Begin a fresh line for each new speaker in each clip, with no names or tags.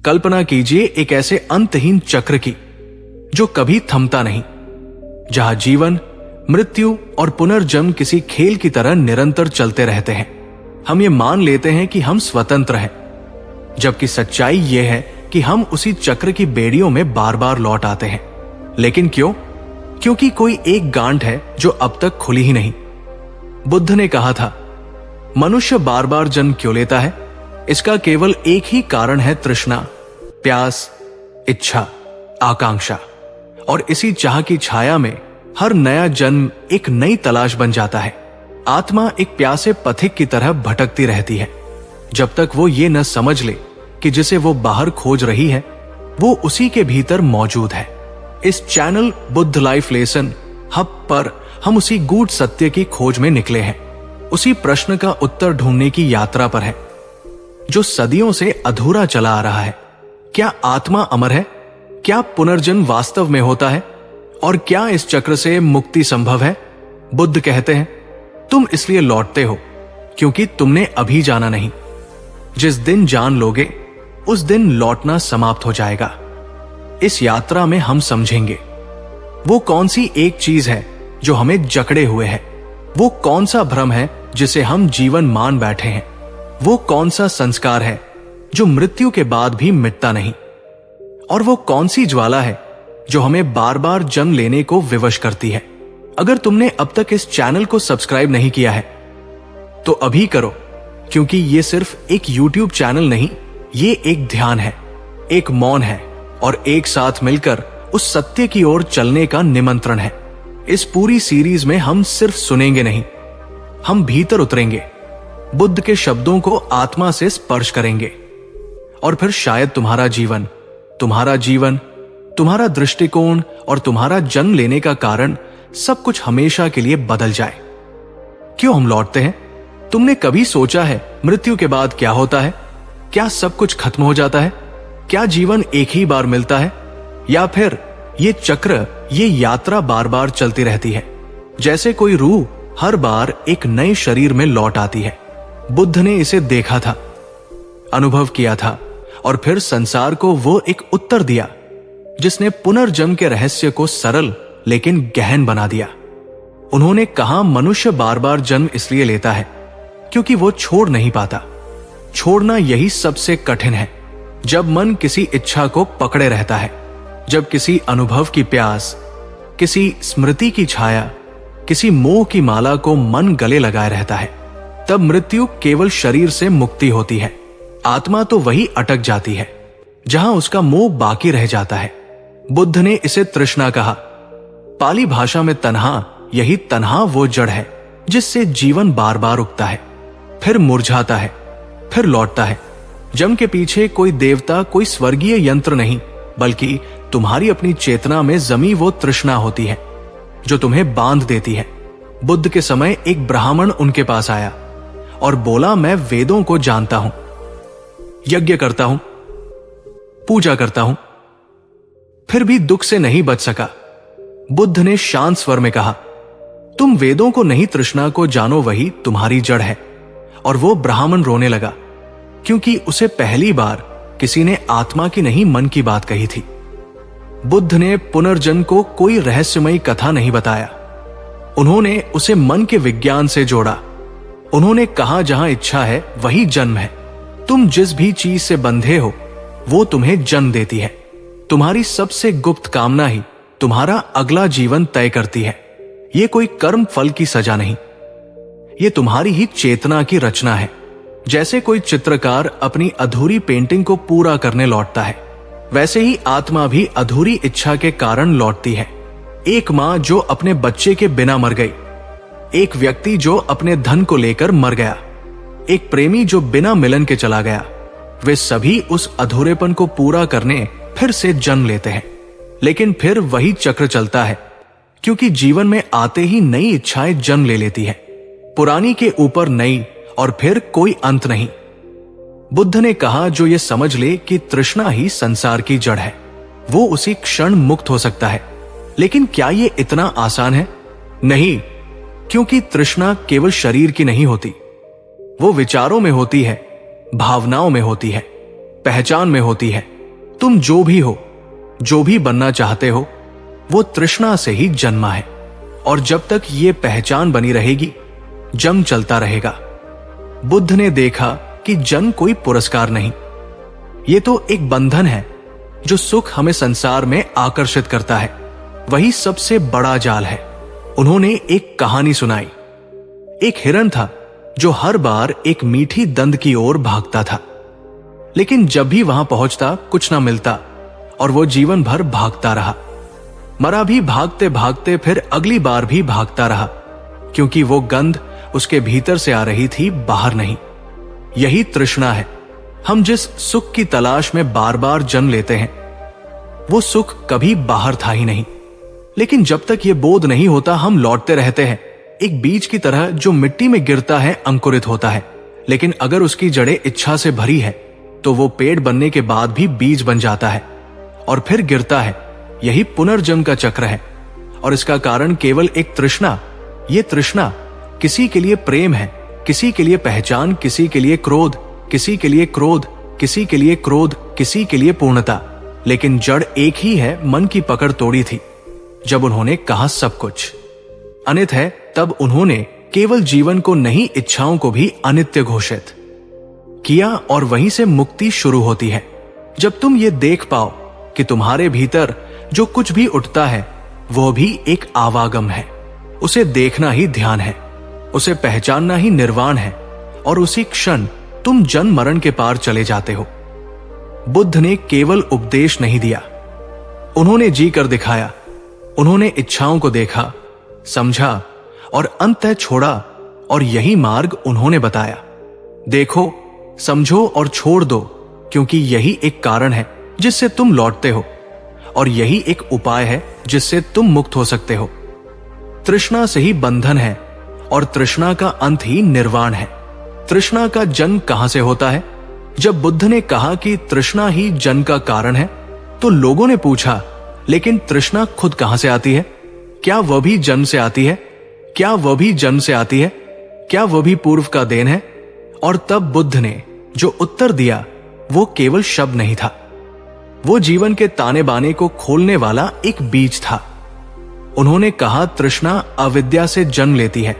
कल्पना कीजिए एक ऐसे अंतहीन चक्र की जो कभी थमता नहीं, जहां जीवन, मृत्यु और पुनर्जन्म किसी खेल की तरह निरंतर चलते रहते हैं। हम ये मान लेते हैं कि हम स्वतंत्र हैं, जबकि सच्चाई यह है कि हम उसी चक्र की बेड़ियों में बार बार लौट आते हैं। लेकिन क्यों? क्योंकि कोई एक गांठ है जो अब तक खुली ही नहीं। बुद्ध ने कहा था, मनुष्य बार बार जन्म क्यों लेता है? इसका केवल एक ही कारण है, तृष्णा, प्यास, इच्छा, आकांक्षा। और इसी चाह की छाया में हर नया जन्म एक नई तलाश बन जाता है। आत्मा एक प्यासे पथिक की तरह भटकती रहती है, जब तक वो ये न समझ ले कि जिसे वो बाहर खोज रही है वो उसी के भीतर मौजूद है। इस channel Buddha life lesson hub पर हम उसी गूढ़ सत्य की खोज में निकले हैं, उसी प्रश्न का उत्तर ढूंढने की यात्रा पर है जो सदियों से अधूरा चला आ रहा है। क्या आत्मा अमर है? क्या पुनर्जन्म वास्तव में होता है? और क्या इस चक्र से मुक्ति संभव है? बुद्ध कहते हैं, तुम इसलिए लौटते हो क्योंकि तुमने अभी जाना नहीं। जिस दिन जान लोगे उस दिन लौटना समाप्त हो जाएगा। इस यात्रा में हम समझेंगे वो कौन सी एक चीज है जो हमें जकड़े हुए है, वो कौन सा भ्रम है जिसे हम जीवन मान बैठे हैं, वो कौन सा संस्कार है जो मृत्यु के बाद भी मिटता नहीं, और वो कौन सी ज्वाला है जो हमें बार बार जन्म लेने को विवश करती है। अगर तुमने अब तक इस चैनल को सब्सक्राइब नहीं किया है तो अभी करो, क्योंकि ये सिर्फ एक YouTube चैनल नहीं, ये एक ध्यान है, एक मौन है और एक साथ मिलकर उस सत्य की ओर चलने का निमंत्रण है। इस पूरी सीरीज में हम सिर्फ सुनेंगे नहीं, हम भीतर उतरेंगे, बुद्ध के शब्दों को आत्मा से स्पर्श करेंगे, और फिर शायद तुम्हारा जीवन, तुम्हारा दृष्टिकोण और तुम्हारा जन्म लेने का कारण सब कुछ हमेशा के लिए बदल जाए। क्यों हम लौटते हैं? तुमने कभी सोचा है मृत्यु के बाद क्या होता है? क्या सब कुछ खत्म हो जाता है? क्या जीवन एक ही बार मिलता है, या फिर ये चक्र, ये यात्रा बार बार चलती रहती है, जैसे कोई रूह हर बार एक नए शरीर में लौट आती है? बुद्ध ने इसे देखा था, अनुभव किया था, और फिर संसार को वो एक उत्तर दिया जिसने पुनर्जन्म के रहस्य को सरल लेकिन गहन बना दिया। उन्होंने कहा, मनुष्य बार बार जन्म इसलिए लेता है क्योंकि वो छोड़ नहीं पाता। छोड़ना यही सबसे कठिन है। जब मन किसी इच्छा को पकड़े रहता है, जब किसी अनुभव की प्यास, किसी स्मृति की छाया, किसी मोह की माला को मन गले लगाए रहता है, तब मृत्यु केवल शरीर से मुक्ति होती है। आत्मा तो वही अटक जाती है जहां उसका मोह बाकी रह जाता है। बुद्ध ने इसे तृष्णा कहा। पाली भाषा में तन्हा, यही तन्हा वो जड़ है जिससे जीवन बार बार उगता है, फिर मुरझाता है, फिर लौटता है। जन्म के पीछे कोई देवता, कोई स्वर्गीय यंत्र नहीं, बल्कि तुम्हारी अपनी चेतना में जमी वो तृष्णा होती है जो तुम्हें बांध देती है। बुद्ध के समय एक ब्राह्मण उनके पास आया और बोला, मैं वेदों को जानता हूं, यज्ञ करता हूं, पूजा करता हूं, फिर भी दुख से नहीं बच सका। बुद्ध ने शांत स्वर में कहा, तुम वेदों को नहीं, तृष्णा को जानो, वही तुम्हारी जड़ है। और वो ब्राह्मण रोने लगा, क्योंकि उसे पहली बार किसी ने आत्मा की नहीं, मन की बात कही थी। बुद्ध ने पुनर्जन्म को कोई रहस्यमयी कथा नहीं बताया, उन्होंने उसे मन के विज्ञान से जोड़ा। उन्होंने कहा, जहां इच्छा है वही जन्म है। तुम जिस भी चीज से बंधे हो वो तुम्हें जन्म देती है। तुम्हारी सबसे गुप्त कामना ही तुम्हारा अगला जीवन तय करती है। ये कोई कर्म फल की सजा नहीं, ये तुम्हारी ही चेतना की रचना है। जैसे कोई चित्रकार अपनी अधूरी पेंटिंग को पूरा करने लौटता है, वैसे ही आत्मा भी अधूरी इच्छा के कारण लौटती है। एक मां जो अपने बच्चे के बिना मर गई, एक व्यक्ति जो अपने धन को लेकर मर गया, एक प्रेमी जो बिना मिलन के चला गया, वे सभी उस अधूरेपन को पूरा करने फिर से जन्म लेते हैं। लेकिन फिर वही चक्र चलता है, क्योंकि जीवन में आते ही नई इच्छाएं जन्म ले लेती है, पुरानी के ऊपर नई, और फिर कोई अंत नहीं। बुद्ध ने कहा, जो ये समझ ले कि तृष्णा ही संसार की जड़ है, वो उसी क्षण मुक्त हो सकता है। लेकिन क्या ये इतना आसान है? नहीं, क्योंकि तृष्णा केवल शरीर की नहीं होती, वो विचारों में होती है, भावनाओं में होती है, पहचान में होती है, तुम जो भी हो, जो भी बनना चाहते हो, वो तृष्णा से ही जन्मा है। और जब तक ये पहचान बनी रहेगी, जन्म चलता रहेगा। बुद्ध ने देखा कि जन्म कोई पुरस्कार नहीं, ये तो एक बंधन है। जो सुख हमें संसार में आकर्षित करता है, वही सबसे बड़ा जाल है। उन्होंने एक कहानी सुनाई। एक हिरन था जो हर बार एक मीठी दंद की ओर भागता था, लेकिन जब भी वहां पहुंचता कुछ ना मिलता और वो जीवन भर भागता रहा। मरा भी भागते भागते फिर अगली बार भी भागता रहा, क्योंकि वो गंध उसके भीतर से आ रही थी, बाहर नहीं। यही तृष्णा है। हम जिस सुख की तलाश में बार बार जन्म लेते हैं, वो सुख कभी बाहर था ही नहीं। लेकिन जब तक ये बोध नहीं होता, हम लौटते रहते हैं। एक बीज की तरह जो मिट्टी में गिरता है, अंकुरित होता है, लेकिन अगर उसकी जड़ें इच्छा से भरी है तो वो पेड़ बनने के बाद भी बीज बन जाता है और फिर गिरता है। यही पुनर्जन्म का चक्र है। और इसका कारण केवल एक तृष्णा। ये तृष्णा किसी के लिए प्रेम है, किसी के लिए पहचान, किसी के लिए क्रोध, किसी के लिए क्रोध, किसी के लिए क्रोध, किसी के लिए पूर्णता। लेकिन जड़ एक ही है। मन की पकड़ तोड़ी थी जब उन्होंने कहा सब कुछ अनित है, तब उन्होंने केवल जीवन को नहीं, इच्छाओं को भी अनित्य घोषित किया। और वहीं से मुक्ति शुरू होती है। जब तुम ये देख पाओ कि तुम्हारे भीतर जो कुछ भी उठता है वो भी एक आवागम है, उसे देखना ही ध्यान है, उसे पहचानना ही निर्वाण है, और उसी क्षण तुम जन्म मरण के पार चले जाते हो। बुद्ध ने केवल उपदेश नहीं दिया, उन्होंने जी कर दिखाया। उन्होंने इच्छाओं को देखा, समझा और अंततः छोड़ा, और यही मार्ग उन्होंने बताया। देखो, समझो और छोड़ दो, क्योंकि यही एक कारण है जिससे तुम लौटते हो, और यही एक उपाय है जिससे तुम मुक्त हो सकते हो। तृष्णा से ही बंधन है, और तृष्णा का अंत ही निर्वाण है। तृष्णा का जन्म कहां से होता है? जब बुद्ध ने कहा कि तृष्णा ही जन्म का कारण है, तो लोगों ने पूछा, लेकिन तृष्णा खुद कहां से आती है? क्या वह भी जन्म से आती है? क्या वह भी जन्म से आती है? क्या वह भी पूर्व का देन है? और तब बुद्ध ने जो उत्तर दिया वो केवल शब्द नहीं था, वो जीवन के ताने बाने को खोलने वाला एक बीज था। उन्होंने कहा, तृष्णा अविद्या से जन्म लेती है,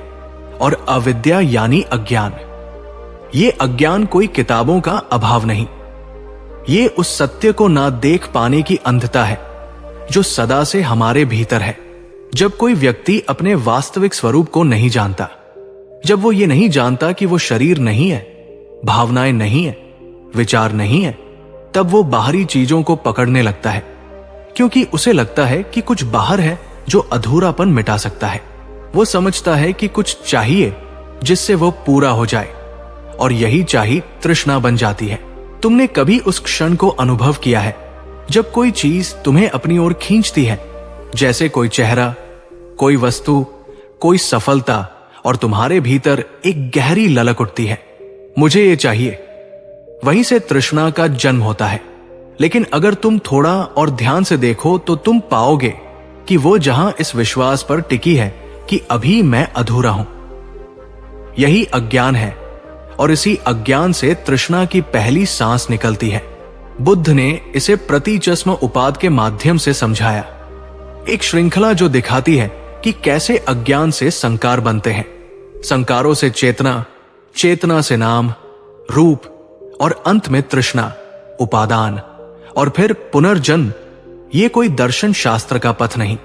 और अविद्या यानी अज्ञान। ये अज्ञान कोई किताबों का अभाव नहीं, ये उस सत्य को ना देख पाने की अंधता है जो सदा से हमारे भीतर है। जब कोई व्यक्ति अपने वास्तविक स्वरूप को नहीं जानता, जब वो ये नहीं जानता कि वो शरीर नहीं है, भावनाएं नहीं है, विचार नहीं है, तब वो बाहरी चीजों को पकड़ने लगता है, क्योंकि उसे लगता है कि कुछ बाहर है जो अधूरापन मिटा सकता है। वो समझता है कि कुछ चाहिए जिससे वो पूरा हो जाए, और यही चाहिए तृष्णा बन जाती है। तुमने कभी उस क्षण को अनुभव किया है जब कोई चीज तुम्हें अपनी ओर खींचती है, जैसे कोई चेहरा, कोई वस्तु, कोई सफलता, और तुम्हारे भीतर एक गहरी ललक उठती है, मुझे ये चाहिए। वहीं से तृष्णा का जन्म होता है। लेकिन अगर तुम थोड़ा और ध्यान से देखो तो तुम पाओगे कि वो जहां इस विश्वास पर टिकी है कि अभी मैं अधूरा हूं, यही अज्ञान है, और इसी अज्ञान से तृष्णा की पहली सांस निकलती है। बुद्ध ने इसे प्रतिचस्म उपाद के माध्यम से समझाया, एक श्रृंखला जो दिखाती है कि कैसे अज्ञान से संकार बनते हैं, संकारों से चेतना, चेतना से नाम, रूप, और अंत में तृष्णा, उपादान, और फिर पुनर्जन्म। ये कोई दर्शन शास्त्र का पथ नहीं,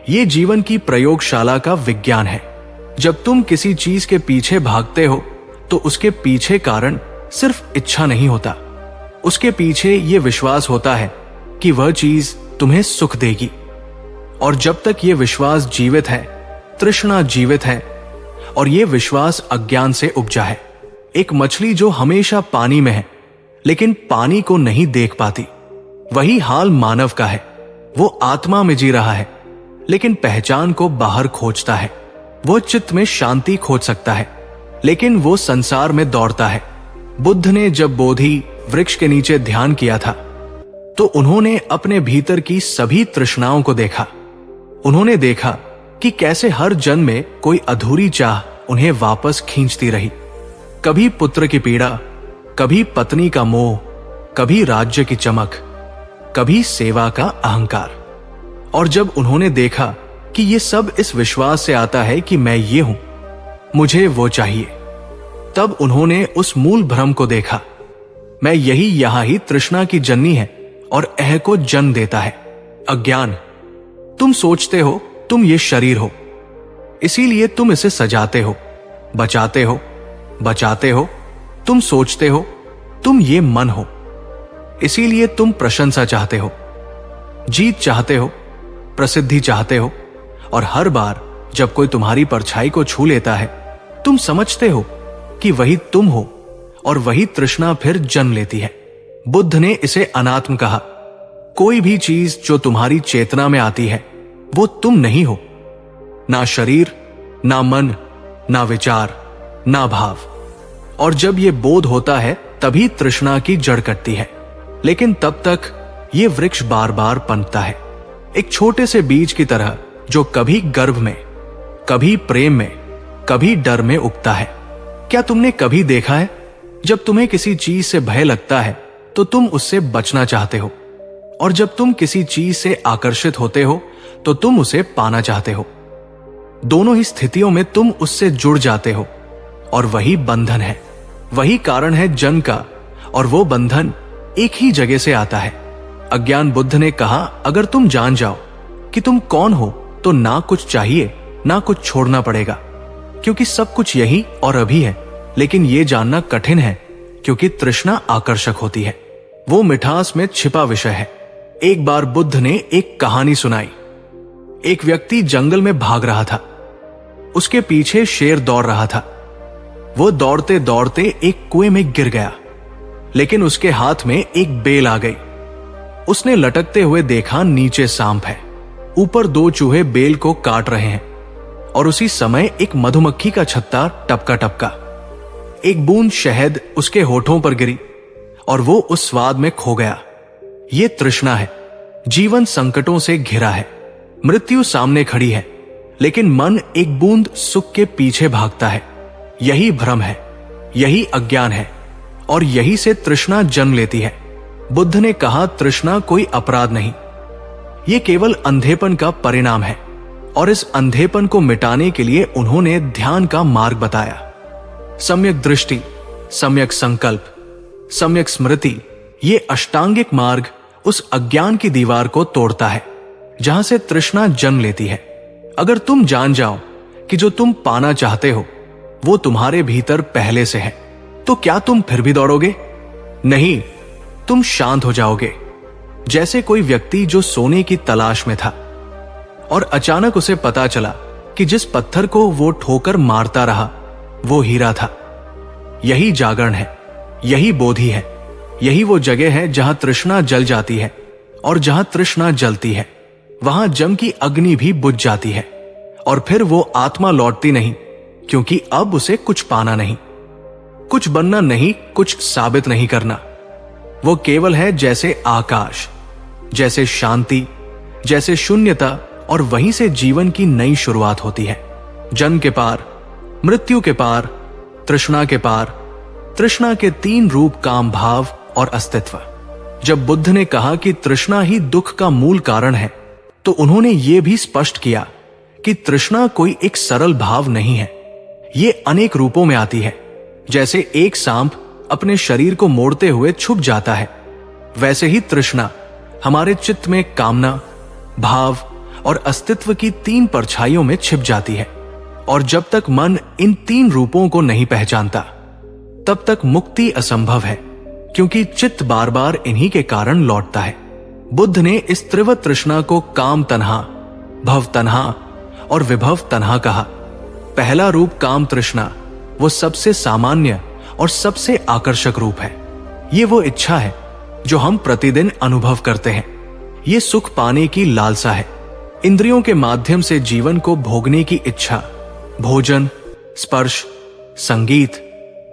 ये जीवन की प्रयोगशाला का विज्ञान है। जब तुम किसी चीज के पीछे भागते हो तो उसके पीछे कारण सिर्फ इच्छा नहीं होता, उसके पीछे ये विश्वास होता है कि वह चीज तुम्हें सुख देगी। और जब तक ये विश्वास जीवित है, तृष्णा जीवित है, और ये विश्वास अज्ञान से उपजा है। एक मछली जो हमेशा पानी में है लेकिन पानी को नहीं देख पाती, वही हाल मानव का है। वो आत्मा में जी रहा है लेकिन पहचान को बाहर खोजता है। वो चित्त में शांति खोज सकता है लेकिन वो संसार में दौड़ता है। बुद्ध ने जब बोधि वृक्ष के नीचे ध्यान किया था तो उन्होंने अपने भीतर की सभी तृष्णाओं को देखा। उन्होंने देखा कि कैसे हर जन्म में कोई अधूरी चाह उन्हें वापस खींचती रही। कभी पुत्र की पीड़ा, कभी पत्नी का मोह, कभी राज्य की चमक, कभी सेवा का अहंकार। और जब उन्होंने देखा कि ये सब इस विश्वास से आता है कि मैं ये हूं, मुझे वो चाहिए, तब उन्होंने उस मूल भ्रम को देखा, मैं यही यहां ही तृष्णा की जननी है और अह को जन्म देता है। अज्ञान। तुम सोचते हो तुम ये शरीर हो, इसीलिए तुम इसे सजाते हो, बचाते हो। तुम सोचते हो तुम ये मन हो, इसीलिए तुम प्रशंसा चाहते हो, जीत चाहते हो, प्रसिद्धि चाहते हो। और हर बार जब कोई तुम्हारी परछाई को छू लेता है, तुम समझते हो कि वही तुम हो और वही तृष्णा फिर जन्म लेती है। बुद्ध ने इसे अनात्म कहा। कोई भी चीज जो तुम्हारी चेतना में आती है वो तुम नहीं हो। ना शरीर, ना मन, ना विचार, ना भाव। और जब ये बोध होता है तभी तृष्णा की जड़ कटती है। लेकिन तब तक ये वृक्ष बार बार पनपता है, एक छोटे से बीज की तरह जो कभी गर्भ में, कभी प्रेम में, कभी डर में उगता है। क्या तुमने कभी देखा है जब तुम्हें किसी चीज से भय लगता है तो तुम उससे बचना चाहते हो, और जब तुम किसी चीज से आकर्षित होते हो तो तुम उसे पाना चाहते हो। दोनों ही स्थितियों में तुम उससे जुड़ जाते हो और वही बंधन है, वही कारण है जन्म का, और वो बंधन एक ही जगह से आता है। अज्ञान बुद्ध ने कहा, अगर तुम जान जाओ कि तुम कौन हो तो ना कुछ चाहिए ना कुछ छोड़ना पड़ेगा, क्योंकि सब कुछ यही और अभी है। लेकिन यह जानना कठिन है क्योंकि तृष्णा आकर्षक होती है, वो मिठास में छिपा विषय है। एक बार बुद्ध ने एक कहानी सुनाई। एक व्यक्ति जंगल में भाग रहा था, उसके पीछे शेर दौड़ रहा था। वो दौड़ते दौड़ते एक कुएं में गिर गया, लेकिन उसके हाथ में एक बेल आ गई। उसने लटकते हुए देखा नीचे सांप है, ऊपर 2 चूहे बेल को काट रहे हैं, और उसी समय एक मधुमक्खी का छत्ता टपका टपका। एक बूंद शहद उसके होठों पर गिरी और वो उस स्वाद में खो गया। ये तृष्णा है। जीवन संकटों से घिरा है, मृत्यु सामने खड़ी है, लेकिन मन एक बूंद सुख के पीछे भागता है। यही भ्रम है, यही अज्ञान है, और यही से तृष्णा जन्म लेती है। बुद्ध ने कहा, तृष्णा कोई अपराध नहीं, ये केवल अंधेपन का परिणाम है। और इस अंधेपन को मिटाने के लिए उन्होंने ध्यान का मार्ग बताया। सम्यक दृष्टि, सम्यक संकल्प, सम्यक स्मृति, ये अष्टांगिक मार्ग उस अज्ञान की दीवार को तोड़ता है जहां से तृष्णा जन्म लेती है। अगर तुम जान जाओ कि जो तुम पाना चाहते हो वो तुम्हारे भीतर पहले से है, तो क्या तुम फिर भी दौड़ोगे? नहीं, तुम शांत हो जाओगे। जैसे कोई व्यक्ति जो सोने की तलाश में था और अचानक उसे पता चला कि जिस पत्थर को वो ठोकर मारता रहा वो हीरा था। यही जागरण है, यही बोधि है, यही वो जगह है जहां तृष्णा जल जाती है, और जहां तृष्णा जलती है वहां जम की अग्नि भी बुझ जाती है। और फिर वो आत्मा लौटती नहीं, क्योंकि अब उसे कुछ पाना नहीं, कुछ बनना नहीं, कुछ साबित नहीं करना। वो केवल है जैसे आकाश, जैसे शांति, जैसे शून्यता, और वहीं से जीवन की नई शुरुआत होती है। जन्म के पार, मृत्यु के पार, तृष्णा के पार, तृष्णा के 3 रूप, काम, भाव और अस्तित्व। जब बुद्ध ने कहा कि तृष्णा ही दुख का मूल कारण है, तो उन्होंने ये भी स्पष्ट किया कि तृष्णा कोई एक सरल भाव नहीं है, ये अनेक रूपों में आती है। जैसे एक सांप अपने शरीर को मोड़ते हुए छुप जाता है, वैसे ही तृष्णा हमारे चित्त में कामना, भाव और अस्तित्व की 3 परछाइयों में छिप जाती है। और जब तक मन इन 3 रूपों को नहीं पहचानता तब तक मुक्ति असंभव है, क्योंकि चित्त बार बार इन्हीं के कारण लौटता है। बुद्ध ने इस त्रिवत तृष्णा को काम तन्हा, भव तन्हा और विभव तन्हा कहा। पहला रूप काम तृष्णा वो सबसे सामान्य और सबसे आकर्षक रूप है। ये वो इच्छा है जो हम प्रतिदिन अनुभव करते हैं। ये सुख पाने की लालसा है, इंद्रियों के माध्यम से जीवन को भोगने की इच्छा। भोजन, स्पर्श, संगीत,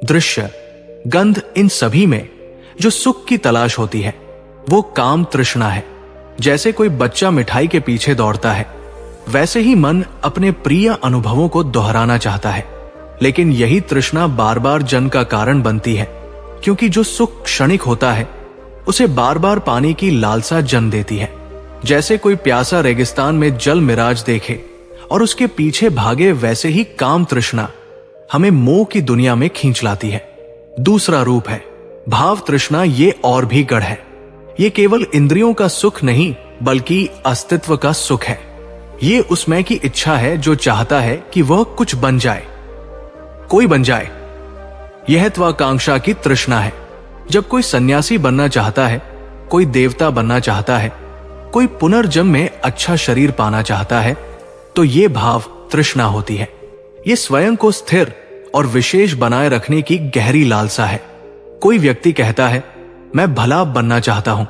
दृश्य, गंध, इन सभी में जो सुख की तलाश होती है वो काम तृष्णा है। जैसे कोई बच्चा मिठाई के पीछे दौड़ता है, वैसे ही मन अपने प्रिय अनुभवों को दोहराना चाहता है। लेकिन यही तृष्णा बार बार जन्म का कारण बनती है, क्योंकि जो सुख क्षणिक होता है उसे बार बार पानी की लालसा जन्म देती है। जैसे कोई प्यासा रेगिस्तान में जल मिराज देखे और उसके पीछे भागे, वैसे ही काम तृष्णा हमें मोह की दुनिया में खींच लाती है। दूसरा रूप है भाव तृष्णा। ये और भी गढ़ है। ये केवल इंद्रियों का सुख नहीं बल्कि अस्तित्व का सुख है। ये उस मैं की इच्छा है जो चाहता है कि वह कुछ बन जाए, कोई बन जाए। यह त्वाकांक्षा की तृष्णा है। जब कोई सन्यासी बनना चाहता है, कोई देवता बनना चाहता है, कोई पुनर्जन्म में अच्छा शरीर पाना चाहता है, तो ये भाव तृष्णा होती है। ये स्वयं को स्थिर और विशेष बनाए रखने की गहरी लालसा है। कोई व्यक्ति कहता है मैं भला बनना चाहता हूं,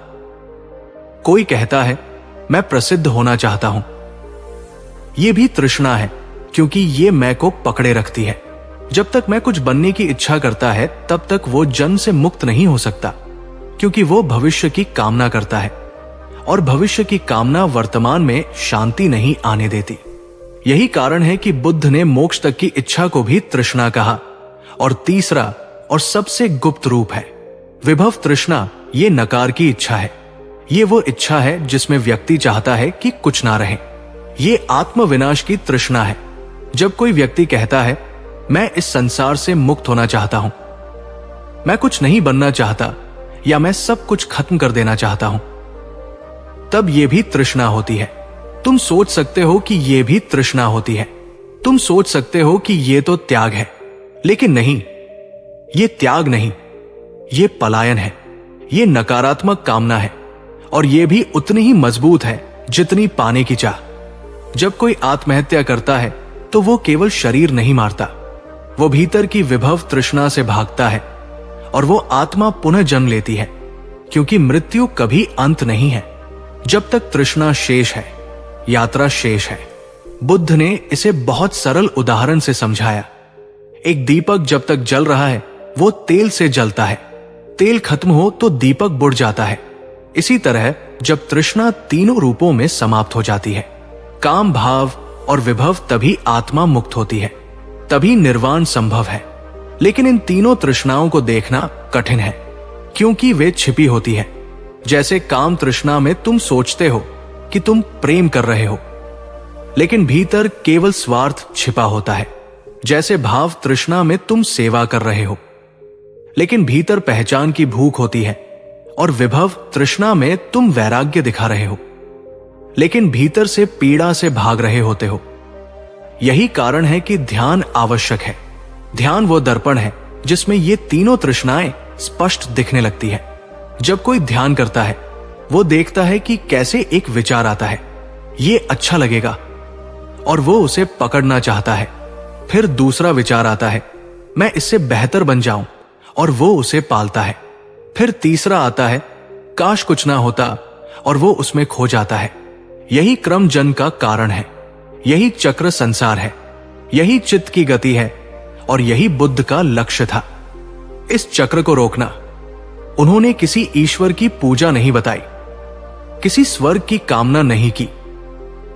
कोई कहता है मैं प्रसिद्ध होना चाहता हूं। यह भी तृष्णा है, क्योंकि ये मैं को पकड़े रखती है। जब तक मैं कुछ बनने की इच्छा करता है, तब तक वो जन्म से मुक्त नहीं हो सकता, क्योंकि वो भविष्य की कामना करता है, और भविष्य की कामना वर्तमान में शांति नहीं आने देती। यही कारण है कि बुद्ध ने मोक्ष तक की इच्छा को भी तृष्णा कहा। और तीसरा और सबसे गुप्त रूप है विभव तृष्णा। ये नकार की इच्छा है। ये वो इच्छा है जिसमें व्यक्ति चाहता है कि कुछ ना रहे। ये आत्मविनाश की तृष्णा है। जब कोई व्यक्ति कहता है मैं इस संसार से मुक्त होना चाहता हूं, मैं कुछ नहीं बनना चाहता, या मैं सब कुछ खत्म कर देना चाहता हूं, तब यह भी तृष्णा होती है। तुम सोच सकते हो कि यह भी तृष्णा होती है। तुम सोच सकते हो कि यह तो त्याग है, लेकिन नहीं, यह त्याग नहीं, यह पलायन है। यह नकारात्मक कामना है, और यह भी उतनी ही मजबूत है जितनी पाने की चाह। जब कोई आत्महत्या करता है तो वो केवल शरीर नहीं मारता, वो भीतर की विभव तृष्णा से भागता है, और वो आत्मा पुनः जन्म लेती है, क्योंकि मृत्यु कभी अंत नहीं है। जब तक तृष्णा शेष है, यात्रा शेष है। बुद्ध ने इसे बहुत सरल उदाहरण से समझाया। एक दीपक जब तक जल रहा है वो तेल से जलता है, तेल खत्म हो तो दीपक बुझ जाता है। इसी तरह जब तृष्णा तीनों रूपों में समाप्त हो जाती है, काम, भाव और विभव, तभी आत्मा मुक्त होती है, तभी निर्वाण संभव है। लेकिन इन तीनों तृष्णाओं को देखना कठिन है, क्योंकि वे छिपी होती है। जैसे काम तृष्णा में तुम सोचते हो कि तुम प्रेम कर रहे हो, लेकिन भीतर केवल स्वार्थ छिपा होता है। जैसे भाव तृष्णा में तुम सेवा कर रहे हो, लेकिन भीतर पहचान की भूख होती है। और विभव तृष्णा में तुम वैराग्य दिखा रहे हो, लेकिन भीतर से पीड़ा से भाग रहे होते हो। यही कारण है कि ध्यान आवश्यक है। ध्यान वो दर्पण है जिसमें ये तीनों तृष्णाएं स्पष्ट दिखने लगती है। जब कोई ध्यान करता है, वो देखता है कि कैसे एक विचार आता है, ये अच्छा लगेगा, और वो उसे पकड़ना चाहता है। फिर दूसरा विचार आता है, मैं इससे बेहतर बन जाऊं, और वो उसे पालता है। फिर तीसरा आता है, काश कुछ ना होता, और वो उसमें खो जाता है। यही क्रम जन्म का कारण है, यही चक्र संसार है, यही चित्त की गति है, और यही बुद्ध का लक्ष्य था। इस चक्र को रोकना। उन्होंने किसी ईश्वर की पूजा नहीं बताई, किसी स्वर्ग की कामना नहीं की।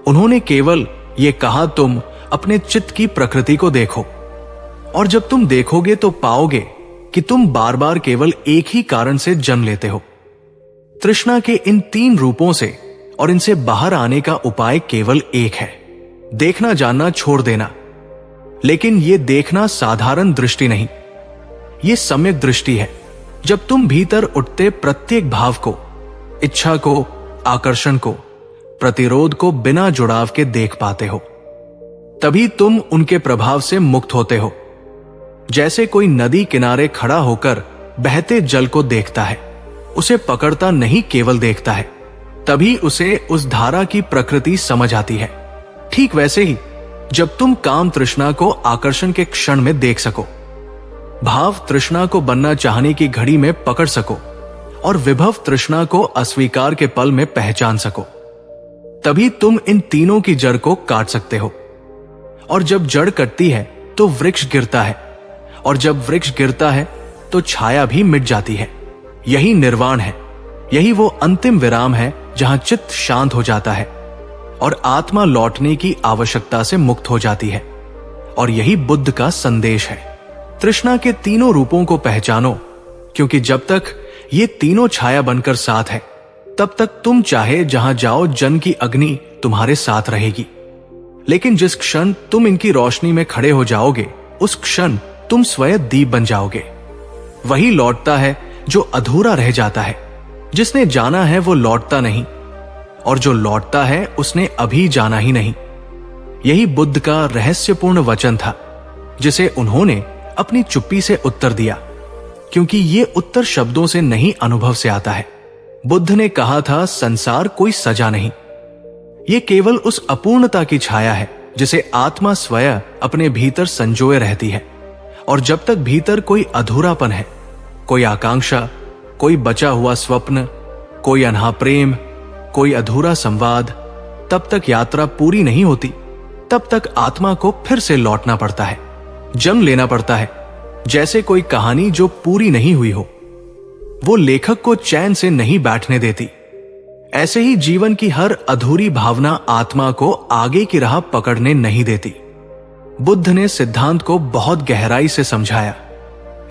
उन्होंने केवल ये कहा, तुम अपने चित्त की प्रकृति को देखो, और जब तुम देखोगे तो पाओगे कि तुम बार बार केवल एक ही कारण से जन्म लेते हो। तृष्णा के इन तीन रूपों से और इनसे बाहर आने का उपाय केवल एक है, देखना जानना छोड़ देना। लेकिन यह देखना साधारण दृष्टि नहीं, यह सम्यक दृष्टि है। जब तुम भीतर उठते प्रत्येक भाव को, इच्छा को, आकर्षण को, प्रतिरोध को बिना जुड़ाव के देख पाते हो, तभी तुम उनके प्रभाव से मुक्त होते हो। जैसे कोई नदी किनारे खड़ा होकर बहते जल को देखता है, उसे पकड़ता नहीं केवल देखता है, तभी उसे उस धारा की प्रकृति समझ आती है। ठीक वैसे ही जब तुम काम तृष्णा को आकर्षण के क्षण में देख सको, भाव तृष्णा को बनना चाहने की घड़ी में पकड़ सको, और विभव तृष्णा को अस्वीकार के पल में पहचान सको, तभी तुम इन तीनों की जड़ को काट सकते हो। और जब जड़ कटती है तो वृक्ष गिरता है, और जब वृक्ष गिरता है तो छाया भी मिट जाती है। यही निर्वाण है, यही वो अंतिम विराम है जहां चित्त शांत हो जाता है और आत्मा लौटने की आवश्यकता से मुक्त हो जाती है। और यही बुद्ध का संदेश है। तृष्णा के तीनों रूपों को पहचानो, क्योंकि जब तक ये तीनों छाया बनकर साथ है, तब तक तुम चाहे जहां जाओ जन की अग्नि तुम्हारे साथ रहेगी। लेकिन जिस क्षण तुम इनकी रोशनी में खड़े हो जाओगे, उस क्षण तुम स्वयं दीप बन जाओगे। वही लौटता है जो अधूरा रह जाता है। जिसने जाना है वो लौटता नहीं, और जो लौटता है उसने अभी जाना ही नहीं। यही बुद्ध का रहस्यपूर्ण वचन था, जिसे उन्होंने अपनी चुप्पी से उत्तर दिया, क्योंकि ये उत्तर शब्दों से नहीं, अनुभव से आता है। बुद्ध ने कहा था, संसार कोई सजा नहीं, ये केवल उस अपूर्णता की छाया है जिसे आत्मा स्वयं अपने भीतर संजोए रहती है। और जब तक भीतर कोई अधूरापन है, कोई आकांक्षा, कोई बचा हुआ स्वप्न, कोई अनहा प्रेम, कोई अधूरा संवाद, तब तक यात्रा पूरी नहीं होती। तब तक आत्मा को फिर से लौटना पड़ता है, जन्म लेना पड़ता है, जैसे कोई कहानी जो पूरी नहीं हुई हो। वो लेखक को चैन से नहीं बैठने देती। ऐसे ही जीवन की हर अधूरी भावना आत्मा को आगे की राह पकड़ने नहीं देती। बुद्ध ने सिद्धांत को बहुत गहराई से समझाया।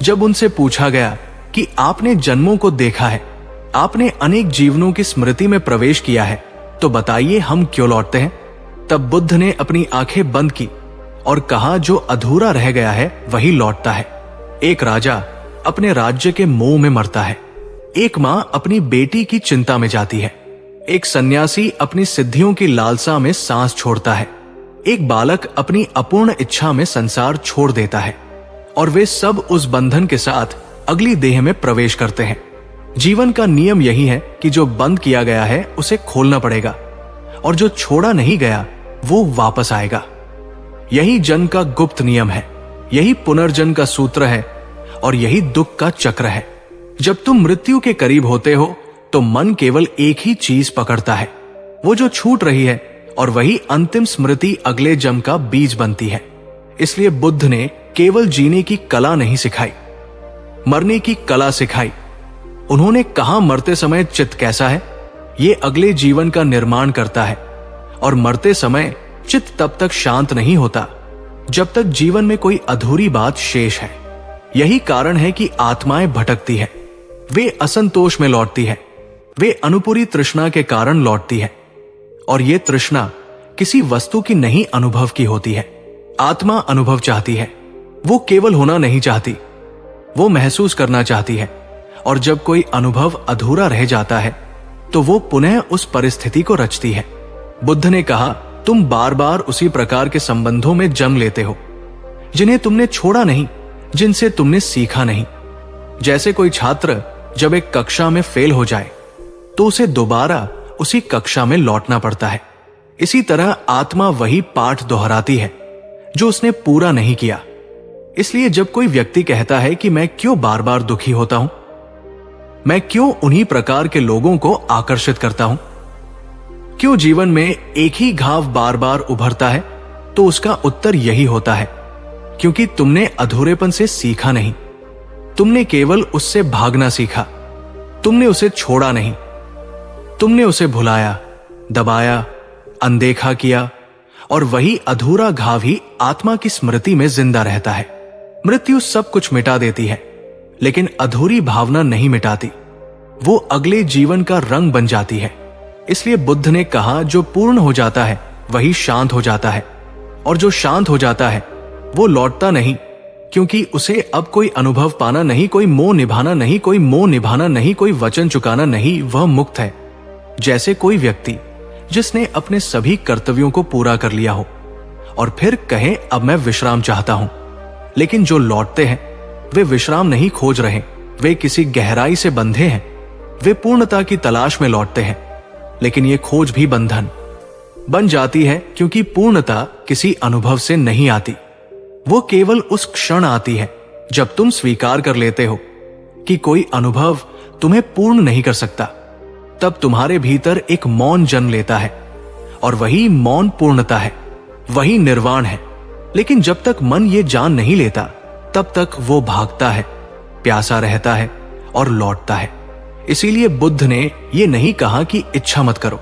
जब उनसे पूछा गया कि आपने जन्मों को देखा है, आपने अनेक जीवनों की स्मृति में प्रवेश किया है, तो बताइए हम क्यों लौटते हैं? तब बुद्ध ने अपनी आंखें बंद की और कहा, जो अधूरा रह गया है वही लौटता है। एक राजा अपने राज्य के मोह में मरता है, एक मां अपनी बेटी की चिंता में जाती है, एक सन्यासी अपनी सिद्धियों की लालसा में सांस छोड़ता है, एक बालक अपनी अपूर्ण इच्छा में संसार छोड़ देता है, और वे सब उस बंधन के साथ अगली देह में प्रवेश करते हैं। जीवन का नियम यही है कि जो बंद किया गया है उसे खोलना पड़ेगा, और जो छोड़ा नहीं गया वो वापस आएगा। यही जन्म का गुप्त नियम है, यही पुनर्जन्म का सूत्र है, और यही दुख का चक्र है। जब तुम मृत्यु के करीब होते हो तो मन केवल एक ही चीज पकड़ता है, वो जो छूट रही है, और वही अंतिम स्मृति अगले जन्म का बीज बनती है। इसलिए बुद्ध ने केवल जीने की कला नहीं सिखाई, मरने की कला सिखाई। उन्होंने कहा, मरते समय चित्त कैसा है, ये अगले जीवन का निर्माण करता है, और मरते समय चित्त तब तक शांत नहीं होता जब तक जीवन में कोई अधूरी बात शेष है। यही कारण है कि आत्माएं भटकती है, वे असंतोष में लौटती है, वे अनुपूरी तृष्णा के कारण लौटती है, और ये तृष्णा किसी वस्तु की नहीं, अनुभव की होती है। आत्मा अनुभव चाहती है, वो केवल होना नहीं चाहती, वो महसूस करना चाहती है। और जब कोई अनुभव अधूरा रह जाता है तो वो पुनः उस परिस्थिति को रचती है। बुद्ध ने कहा, तुम बार बार उसी प्रकार के संबंधों में जन्म लेते हो जिन्हें तुमने छोड़ा नहीं, जिनसे तुमने सीखा नहीं। जैसे कोई छात्र जब एक कक्षा में फेल हो जाए तो उसे दोबारा उसी कक्षा में लौटना पड़ता है। इसी तरह आत्मा वही पाठ दोहराती है जो उसने पूरा नहीं किया। इसलिए जब कोई व्यक्ति कहता है कि मैं क्यों बार बार दुखी होता हूं, मैं क्यों उन्हीं प्रकार के लोगों को आकर्षित करता हूं, क्यों जीवन में एक ही घाव बार बार उभरता है, तो उसका उत्तर यही होता है, क्योंकि तुमने अधूरेपन से सीखा नहीं, तुमने केवल उससे भागना सीखा, तुमने उसे छोड़ा नहीं, तुमने उसे भुलाया, दबाया, अनदेखा किया, और वही अधूरा घाव ही आत्मा की स्मृति में जिंदा रहता है। मृत्यु सब कुछ मिटा देती है, लेकिन अधूरी भावना नहीं मिटाती, वो अगले जीवन का रंग बन जाती है। इसलिए बुद्ध ने कहा, जो पूर्ण हो जाता है वही शांत हो जाता है, और जो शांत हो जाता है वो लौटता नहीं, क्योंकि उसे अब कोई अनुभव पाना नहीं, कोई मोह निभाना नहीं, कोई मोह निभाना नहीं, कोई वचन चुकाना नहीं, वह मुक्त है। जैसे कोई व्यक्ति जिसने अपने सभी कर्तव्यों को पूरा कर लिया हो और फिर कहे, अब मैं विश्राम चाहता हूं। लेकिन जो लौटते हैं वे विश्राम नहीं खोज रहे, वे किसी गहराई से बंधे हैं, वे पूर्णता की तलाश में लौटते हैं। लेकिन ये खोज भी बंधन बन जाती है, क्योंकि पूर्णता किसी अनुभव से नहीं आती, वो केवल उस क्षण आती है जब तुम स्वीकार कर लेते हो कि कोई अनुभव तुम्हें पूर्ण नहीं कर सकता। तब तुम्हारे भीतर एक मौन जन्म लेता है, और वही मौन पूर्णता है, वही निर्वाण है। लेकिन जब तक मन ये जान नहीं लेता, तब तक वो भागता है, प्यासा रहता है और लौटता है। इसीलिए बुद्ध ने ये नहीं कहा कि इच्छा मत करो,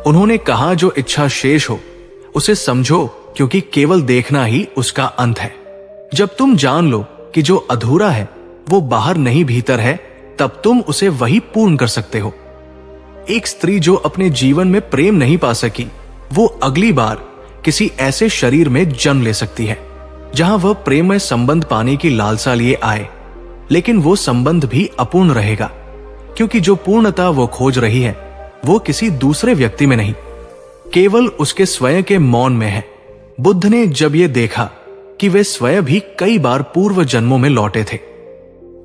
उन्होंने कहा जो इच्छा शेष हो उसे समझो, क्योंकि केवल देखना ही उसका अंत है। जब तुम जान लो कि जो अधूरा है वो बाहर नहीं भीतर है, तब तुम उसे वही पूर्ण कर सकते हो। एक स्त्री जो अपने जीवन में प्रेम नहीं पा सकी, वो अगली बार किसी ऐसे शरीर में जन्म ले सकती है जहां वह प्रेममय संबंध पाने की लालसा लिए आए, लेकिन वो संबंध भी अपूर्ण रहेगा, क्योंकि जो पूर्णता वो खोज रही है वो किसी दूसरे व्यक्ति में नहीं, केवल उसके स्वयं के मौन में है। बुद्ध ने जब ये देखा कि वे स्वयं भी कई बार पूर्व जन्मों में लौटे थे,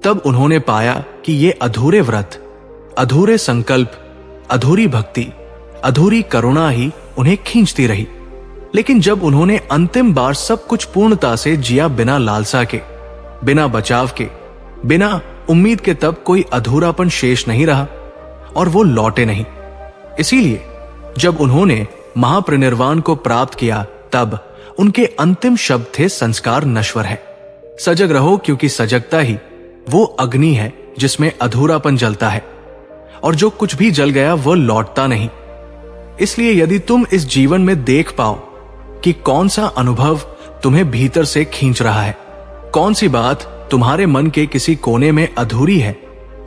तब उन्होंने पाया कि ये अधूरे व्रत, अधूरे संकल्प, अधूरी भक्ति, अधूरी करुणा ही उन्हें खींचती रही। लेकिन जब उन्होंने अंतिम बार सब कुछ पूर्णता से जिया, बिना लालसा के, बिना बचाव के, बिना उम्मीद के, तब कोई अधूरापन शेष नहीं रहा और वो लौटे नहीं। इसीलिए जब उन्होंने महापरिनिर्वाण को प्राप्त किया, तब उनके अंतिम शब्द थे, संस्कार नश्वर है, सजग रहो, क्योंकि सजगता ही वो अग्नि है जिसमें अधूरापन जलता है, और जो कुछ भी जल गया वो लौटता नहीं। इसलिए यदि तुम इस जीवन में देख पाओ कि कौन सा अनुभव तुम्हें भीतर से खींच रहा है, कौन सी बात तुम्हारे मन के किसी कोने में अधूरी है,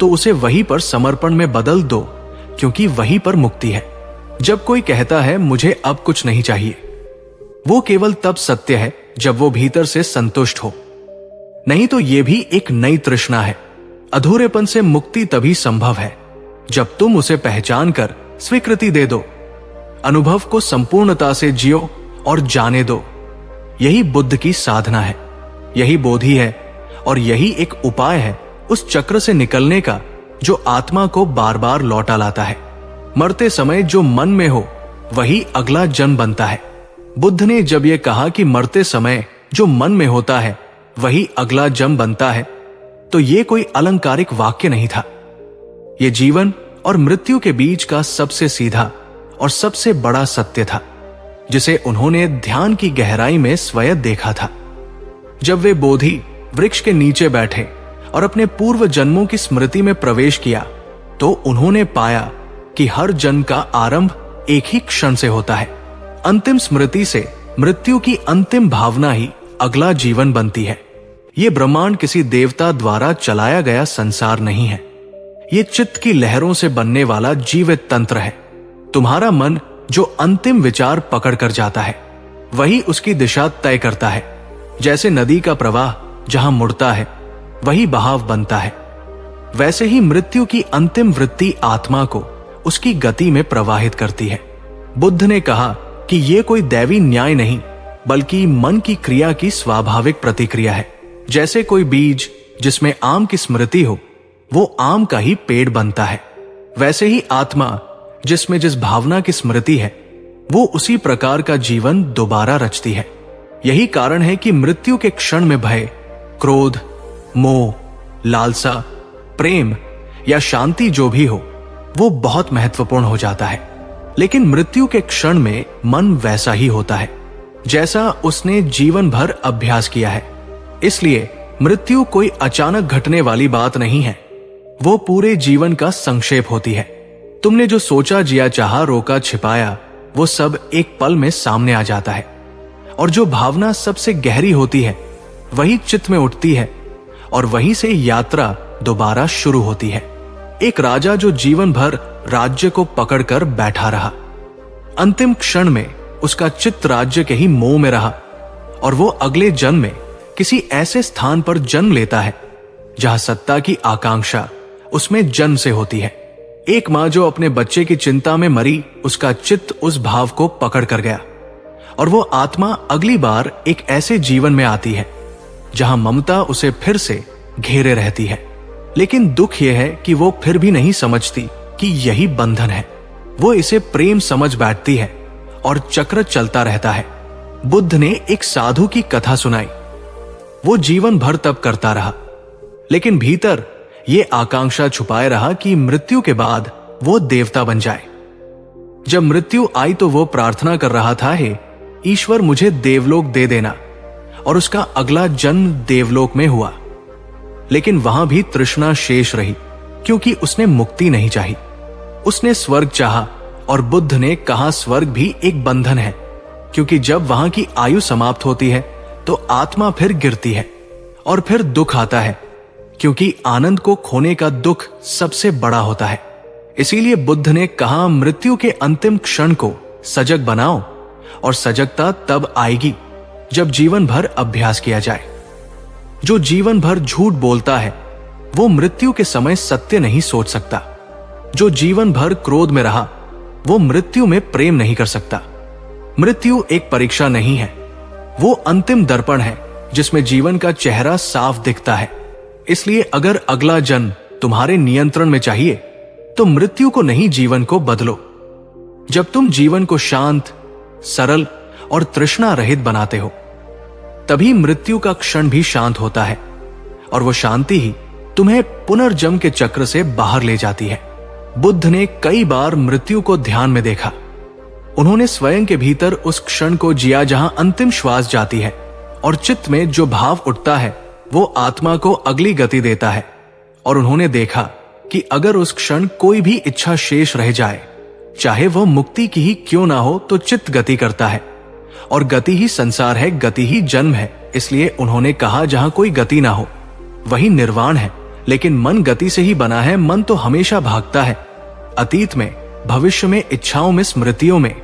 तो उसे वहीं पर समर्पण में बदल दो, क्योंकि वहीं पर मुक्ति है। जब कोई कहता है मुझे अब कुछ नहीं चाहिए, वो केवल तब सत्य है जब वो भीतर से संतुष्ट हो, नहीं तो ये भी एक नई तृष्णा है। अधूरेपन से मुक्ति तभी संभव है जब तुम उसे पहचान कर स्वीकृति दे दो, अनुभव को संपूर्णता से जियो और जाने दो। यही बुद्ध की साधना है, यही बोधि है, और यही एक उपाय है उस चक्र से निकलने का जो आत्मा को बार बार लौटा लाता है। मरते समय जो मन में हो वही अगला जन्म बनता है। बुद्ध ने जब यह कहा कि मरते समय जो मन में होता है वही अगला जन्म बनता है, तो ये कोई अलंकारिक वाक्य नहीं था। ये जीवन और मृत्यु के बीच का सबसे सीधा और सबसे बड़ा सत्य था, जिसे उन्होंने ध्यान की गहराई में स्वयं देखा था। जब वे बोधि वृक्ष के नीचे बैठे और अपने पूर्व जन्मों की स्मृति में प्रवेश किया, तो उन्होंने पाया कि हर जन्म का आरंभ एक ही क्षण से होता है। अंतिम स्मृति से मृत्यु की अंतिम भावना ही अगला जीवन बनती है। ये ब्रह्मांड किसी देवता द्वारा चलाया गया संसार नहीं है, ये चित्त की लहरों से बनने वाला जीवित तंत्र है। तुम्हारा मन जो अंतिम विचार पकड़ कर जाता है वही उसकी दिशा तय करता है। जैसे नदी का प्रवाह जहां मुड़ता है वही बहाव बनता है, वैसे ही मृत्यु की अंतिम वृत्ति आत्मा को उसकी गति में प्रवाहित करती है। बुद्ध ने कहा कि यह कोई दैवी न्याय नहीं, बल्कि मन की क्रिया की स्वाभाविक प्रतिक्रिया है। जैसे कोई बीज जिसमें आम की स्मृति हो वो आम का ही पेड़ बनता है, वैसे ही आत्मा जिसमें जिस भावना की स्मृति है वो उसी प्रकार का जीवन दोबारा रचती है। यही कारण है कि मृत्यु के क्षण में भय, क्रोध, मोह, लालसा, प्रेम या शांति जो भी हो वो बहुत महत्वपूर्ण हो जाता है। लेकिन मृत्यु के क्षण में मन वैसा ही होता है जैसा उसने जीवन भर अभ्यास किया है। इसलिए मृत्यु कोई अचानक घटने वाली बात नहीं है, वो पूरे जीवन का संक्षेप होती है। तुमने जो सोचा, जिया, चाहा, रोका, छिपाया, वो सब एक पल में सामने आ जाता है, और जो भावना सबसे गहरी होती है वही चित्त में उठती है, और वहीं से यात्रा दोबारा शुरू होती है। एक राजा जो जीवन भर राज्य को पकड़कर बैठा रहा, अंतिम क्षण में उसका चित्त राज्य के ही मोह में रहा, और वो अगले जन्म में किसी ऐसे स्थान पर जन्म लेता है जहां सत्ता की आकांक्षा उसमें जन्म से होती है। एक मां जो अपने बच्चे की चिंता में मरी, उसका चित्त उस भाव को पकड़ कर गया, और वो आत्मा अगली बार एक ऐसे जीवन में आती है जहां ममता उसे फिर से घेरे रहती है। लेकिन दुख यह है कि वो फिर भी नहीं समझती कि यही बंधन है। वो इसे प्रेम समझ बैठती है और चक्र चलता रहता है। बुद्ध ने एक साधु की कथा सुनाई। वो जीवन भर तप करता रहा, लेकिन भीतर ये आकांक्षा छुपाए रहा कि मृत्यु के बाद वो देवता बन जाए। जब मृत्यु आई तो वो प्रार्थना कर रहा था, हे ईश्वर, मुझे देवलोक दे देना, और उसका अगला जन्म देवलोक में हुआ। लेकिन वहां भी तृष्णा शेष रही, क्योंकि उसने मुक्ति नहीं चाही। उसने स्वर्ग चाहा, और बुद्ध ने कहा स्वर्ग भी एक बंधन है, क्योंकि जब वहां की आयु समाप्त होती है तो आत्मा फिर गिरती है, और फिर दुख आता है, क्योंकि आनंद को खोने का दुख सबसे बड़ा होता है। इसीलिए बुद्ध ने कहा, मृत्यु के अंतिम क्षण को सजग बनाओ, और सजगता तब आएगी जब जीवन भर अभ्यास किया जाए। जो जीवन भर झूठ बोलता है वो मृत्यु के समय सत्य नहीं सोच सकता। जो जीवन भर क्रोध में रहा वो मृत्यु में प्रेम नहीं कर सकता। मृत्यु एक परीक्षा नहीं है, वो अंतिम दर्पण है जिसमें जीवन का चेहरा साफ दिखता है। इसलिए अगर अगला जन्म तुम्हारे नियंत्रण में चाहिए तो मृत्यु को नहीं, जीवन को बदलो। जब तुम जीवन को शांत, सरल और तृष्णा रहित बनाते हो तभी मृत्यु का क्षण भी शांत होता है, और वो शांति ही तुम्हें पुनर्जन्म के चक्र से बाहर ले जाती है। बुद्ध ने कई बार मृत्यु को ध्यान में देखा। उन्होंने स्वयं के भीतर उस क्षण को जिया जहां अंतिम श्वास जाती है, और चित्त में जो भाव उठता है वो आत्मा को अगली गति देता है। और उन्होंने देखा कि अगर उस क्षण कोई भी इच्छा शेष रह जाए, चाहे वह मुक्ति की ही क्यों ना हो, तो चित्त गति करता है, और गति ही संसार है, गति ही जन्म है। इसलिए उन्होंने कहा, जहां कोई गति ना हो वही निर्वाण है। लेकिन मन गति से ही बना है, मन तो हमेशा भागता है, अतीत में, भविष्य में, इच्छाओं में, स्मृतियों में,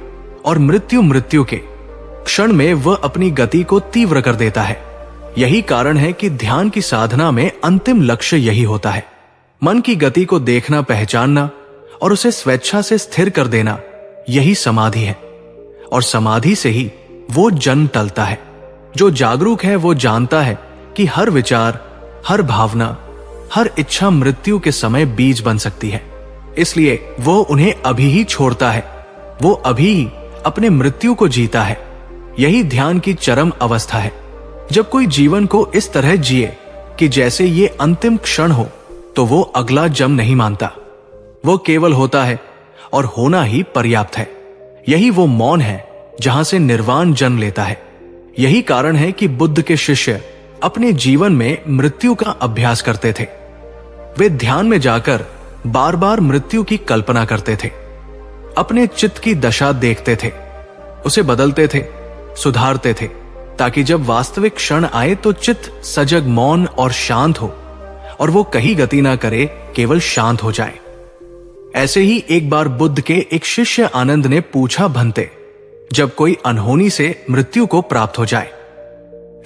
और मृत्यु के क्षण में वह अपनी गति को तीव्र कर देता है। यही कारण है कि ध्यान की साधना में अंतिम लक्ष्य यही होता है, मन की गति को देखना, पहचानना और उसे स्वेच्छा से स्थिर कर देना, यही समाधि है। और समाधि से ही वो जन्म टलता है। जो जागरूक है वो जानता है कि हर विचार, हर भावना, हर इच्छा मृत्यु के समय बीज बन सकती है। इसलिए वो उन्हें अभी ही छोड़ता है, वो अभी ही अपने मृत्यु को जीता है। यही ध्यान की चरम अवस्था है। जब कोई जीवन को इस तरह जिए कि जैसे ये अंतिम क्षण हो, तो वो अगला जन्म नहीं मानता, वो केवल होता है, और होना ही पर्याप्त है। यही वो मौन है जहां से निर्वाण जन्म लेता है। यही कारण है कि बुद्ध के शिष्य अपने जीवन में मृत्यु का अभ्यास करते थे। वे ध्यान में जाकर बार बार मृत्यु की कल्पना करते थे, अपने चित्त की दशा देखते थे, उसे बदलते थे, सुधारते थे, ताकि जब वास्तविक क्षण आए तो चित्त सजग, मौन और शांत हो, और वो कहीं गति ना करे, केवल शांत हो जाए। ऐसे ही एक बार बुद्ध के एक शिष्य आनंद ने पूछा, भंते, जब कोई अनहोनी से मृत्यु को प्राप्त हो जाए,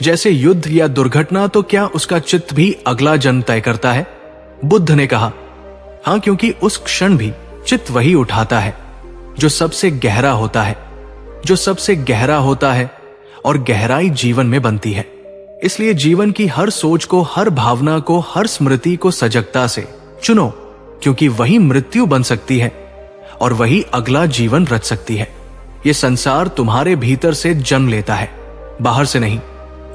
जैसे युद्ध या दुर्घटना, तो क्या उसका चित्त भी अगला जन्म तय करता है? बुद्ध ने कहा, हां, क्योंकि उस क्षण भी चित्त वही उठाता है जो सबसे गहरा होता है, जो सबसे गहरा होता है, और गहराई जीवन में बनती है। इसलिए जीवन की हर सोच को, हर भावना को, हर स्मृति को सजगता से चुनो, क्योंकि वही मृत्यु बन सकती है और वही अगला जीवन रच सकती है। ये संसार तुम्हारे भीतर से जन्म लेता है, बाहर से नहीं।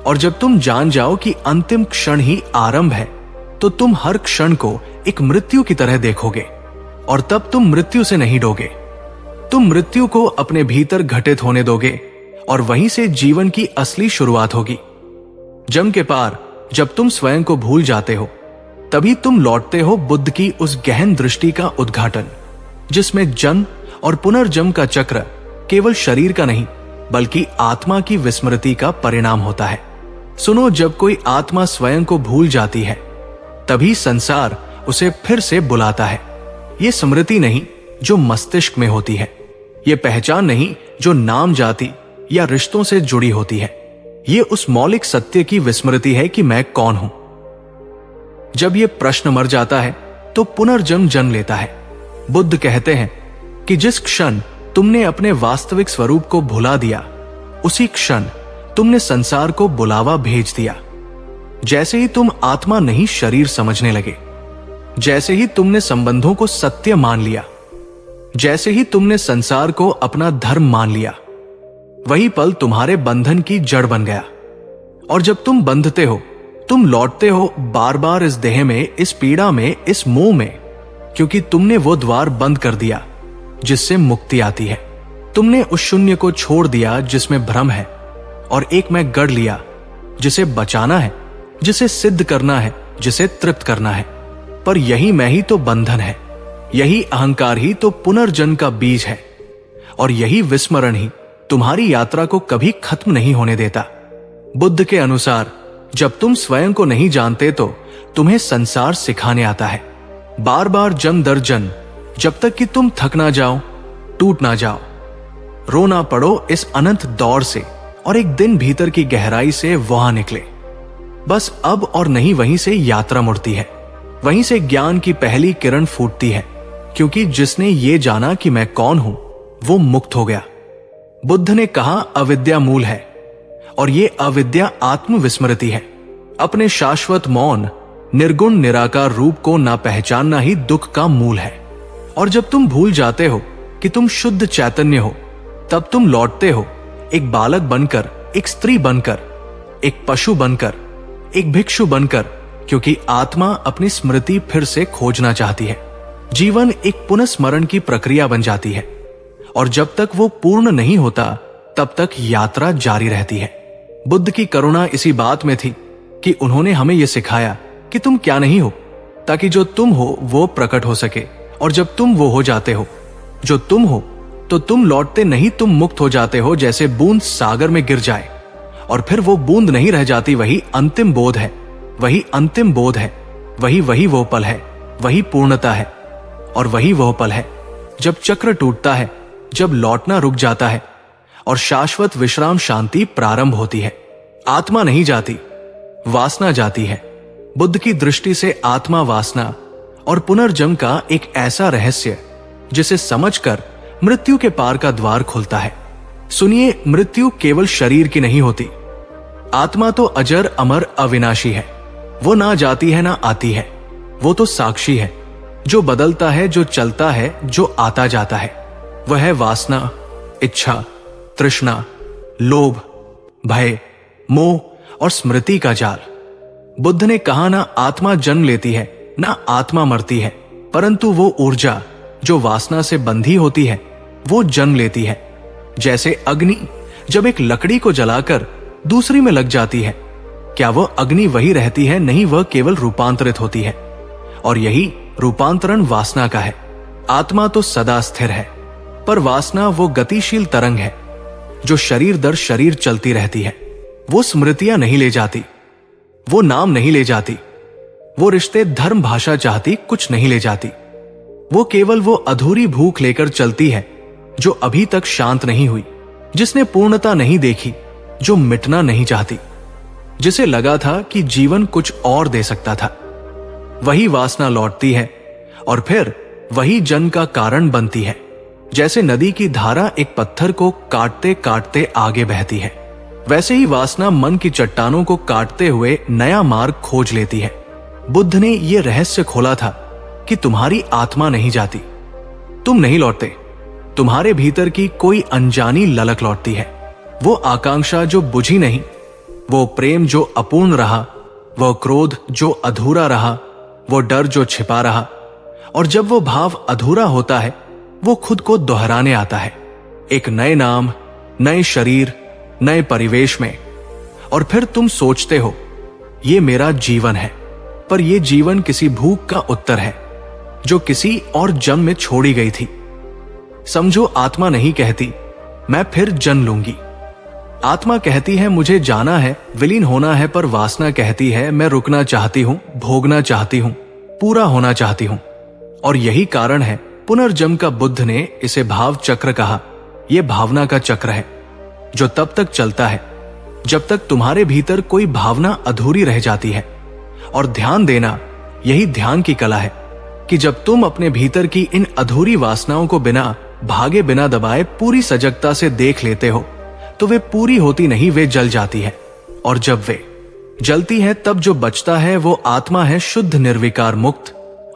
और जब तुम जान जाओ कि अंतिम क्षण ही आरंभ है, तो तुम हर क्षण को एक मृत्यु की तरह देखोगे, और तब तुम मृत्यु से नहीं डरोगे। तुम मृत्यु को अपने भीतर घटित होने दोगे, और वहीं से जीवन की असली शुरुआत होगी। जन्म के पार जब तुम स्वयं को भूल जाते हो, तभी तुम लौटते हो बुद्ध की उस गहन दृष्टि का उद्घाटन, जिसमें जन्म और पुनर्जन्म का चक्र केवल शरीर का नहीं, बल्कि आत्मा की विस्मृति का परिणाम होता है। सुनो, जब कोई आत्मा स्वयं को भूल जाती है, तभी संसार उसे फिर से बुलाता है। ये स्मृति नहीं जो मस्तिष्क में होती है, ये पहचान नहीं जो नाम, जाति या रिश्तों से जुड़ी होती है। ये उस मौलिक सत्य की विस्मृति है कि मैं कौन हूं। जब ये प्रश्न मर जाता है तो पुनर्जन्म जन्म लेता है। बुद्ध कहते हैं कि जिस क्षण तुमने अपने वास्तविक स्वरूप को भुला दिया, उसी क्षण तुमने संसार को बुलावा भेज दिया। जैसे ही तुम आत्मा नहीं शरीर समझने लगे, जैसे ही तुमने संबंधों को सत्य मान लिया, जैसे ही तुमने संसार को अपना धर्म मान लिया, वही पल तुम्हारे बंधन की जड़ बन गया। और जब तुम बंधते हो, तुम लौटते हो बार बार इस देह में, इस पीड़ा में, इस मोह में, क्योंकि तुमने वो द्वार बंद कर दिया जिससे मुक्ति आती है। तुमने उस शून्य को छोड़ दिया जिसमें भ्रम है, और एक मैं गढ़ लिया जिसे बचाना है, जिसे सिद्ध करना है, जिसे तृप्त करना है। पर यही मैं ही तो बंधन है, यही अहंकार ही तो पुनर्जन्म का बीज है, और यही विस्मरण ही तुम्हारी यात्रा को कभी खत्म नहीं होने देता। बुद्ध के अनुसार जब तुम स्वयं को नहीं जानते तो तुम्हें संसार सिखाने आता है, बार बार जन्म दर जन्म, जब तक कि तुम थक ना जाओ, टूट ना जाओ, रो ना पड़ो इस अनंत दौर से और एक दिन भीतर की गहराई से वहां निकले। बस अब और नहीं वहीं से यात्रा मुड़ती है, वहीं से ज्ञान की पहली किरण फूटती है, क्योंकि जिसने ये जाना कि मैं कौन हूं वो मुक्त हो गया। बुद्ध ने कहा अविद्या मूल है, और ये अविद्या आत्मविस्मृति है। अपने शाश्वत मौन निर्गुण निराकार रूप को ना पहचानना ही दुख का मूल है। और जब तुम भूल जाते हो कि तुम शुद्ध चैतन्य हो, तब तुम लौटते हो एक बालक बनकर, एक स्त्री बनकर, एक पशु बनकर, एक भिक्षु बनकर, क्योंकि आत्मा अपनी स्मृति फिर से खोजना चाहती है। जीवन एक पुनस्मरण की प्रक्रिया बन जाती है, और जब तक वो पूर्ण नहीं होता तब तक यात्रा जारी रहती है। बुद्ध की करुणा इसी बात में थी कि उन्होंने हमें यह सिखाया कि तुम क्या नहीं हो, ताकि जो तुम हो वो प्रकट हो सके। और जब तुम वो हो जाते हो जो तुम हो, तो तुम लौटते नहीं, तुम मुक्त हो जाते हो, जैसे बूंद सागर में गिर जाए और फिर वो बूंद नहीं रह जाती। वही अंतिम बोध है, वही अंतिम बोध है, वही वो पल है, वही पूर्णता है। और वही वह पल है जब चक्र टूटता है, जब लौटना रुक जाता है और शाश्वत विश्राम शांति प्रारंभ होती है। आत्मा नहीं जाती, वासना जाती है। बुद्ध की दृष्टि से आत्मा वासना और पुनर्जन्म का एक ऐसा रहस्य जिसे समझकर मृत्यु के पार का द्वार खुलता है। सुनिए, मृत्यु केवल शरीर की नहीं होती। आत्मा तो अजर अमर अविनाशी है। वो ना जाती है ना आती है, वो तो साक्षी है, जो बदलता है, जो चलता है, जो आता जाता है। वह है वासना, इच्छा, तृष्णा, लोभ, भय, मोह और स्मृति का जाल। बुद्ध ने कहा ना आत्मा जन्म लेती है, ना आत्मा मरती है, परंतु वो ऊर्जा जो वासना से बंधी होती है वो जन्म लेती है। जैसे अग्नि जब एक लकड़ी को जलाकर दूसरी में लग जाती है, क्या वह अग्नि वही रहती है? नहीं, वह केवल रूपांतरित होती है। और यही रूपांतरण वासना का है। आत्मा तो सदा स्थिर है, पर वासना वो गतिशील तरंग है जो शरीर दर शरीर चलती रहती है। वो स्मृतियां नहीं ले जाती, वो नाम नहीं ले जाती, वो रिश्ते, धर्म, भाषा चाहती कुछ नहीं ले जाती। वो केवल वो अधूरी भूख लेकर चलती है जो अभी तक शांत नहीं हुई, जिसने पूर्णता नहीं देखी, जो मिटना नहीं चाहती, जिसे लगा था कि जीवन कुछ और दे सकता था। वही वासना लौटती है और फिर वही जन्म का कारण बनती है। जैसे नदी की धारा एक पत्थर को काटते काटते आगे बहती है, वैसे ही वासना मन की चट्टानों को काटते हुए नया मार्ग खोज लेती है। बुद्ध ने यह रहस्य खोला था कि तुम्हारी आत्मा नहीं जाती, तुम नहीं लौटते, तुम्हारे भीतर की कोई अनजानी ललक लौटती है। वो आकांक्षा जो बुझी नहीं, वो प्रेम जो अपूर्ण रहा, वो क्रोध जो अधूरा रहा, वो डर जो छिपा रहा। और जब वो भाव अधूरा होता है, वो खुद को दोहराने आता है, एक नए नाम, नए शरीर, नए परिवेश में। और फिर तुम सोचते हो ये मेरा जीवन है, पर यह जीवन किसी भूख का उत्तर है जो किसी और जन्म में छोड़ी गई थी। समझो, आत्मा नहीं कहती मैं फिर जन्म लूंगी। आत्मा कहती है मुझे जाना है, विलीन होना है, पर वासना कहती है मैं रुकना चाहती हूं, भोगना चाहती हूं, पूरा होना चाहती हूं। और यही कारण है पुनर्जन्म का। बुद्ध ने इसे भाव चक्र कहा। यह भावना का चक्र है जो तब तक चलता है जब तक तुम्हारे भीतर कोई भावना अधूरी रह जाती है। और ध्यान देना, यही ध्यान की कला है कि जब तुम अपने भीतर की इन अधूरी वासनाओं को बिना भागे, बिना दबाए, पूरी सजगता से देख लेते हो, तो वे पूरी होती नहीं, वे जल जाती है। और जब वे जलती है तब जो बचता है वो आत्मा है, शुद्ध निर्विकार मुक्त।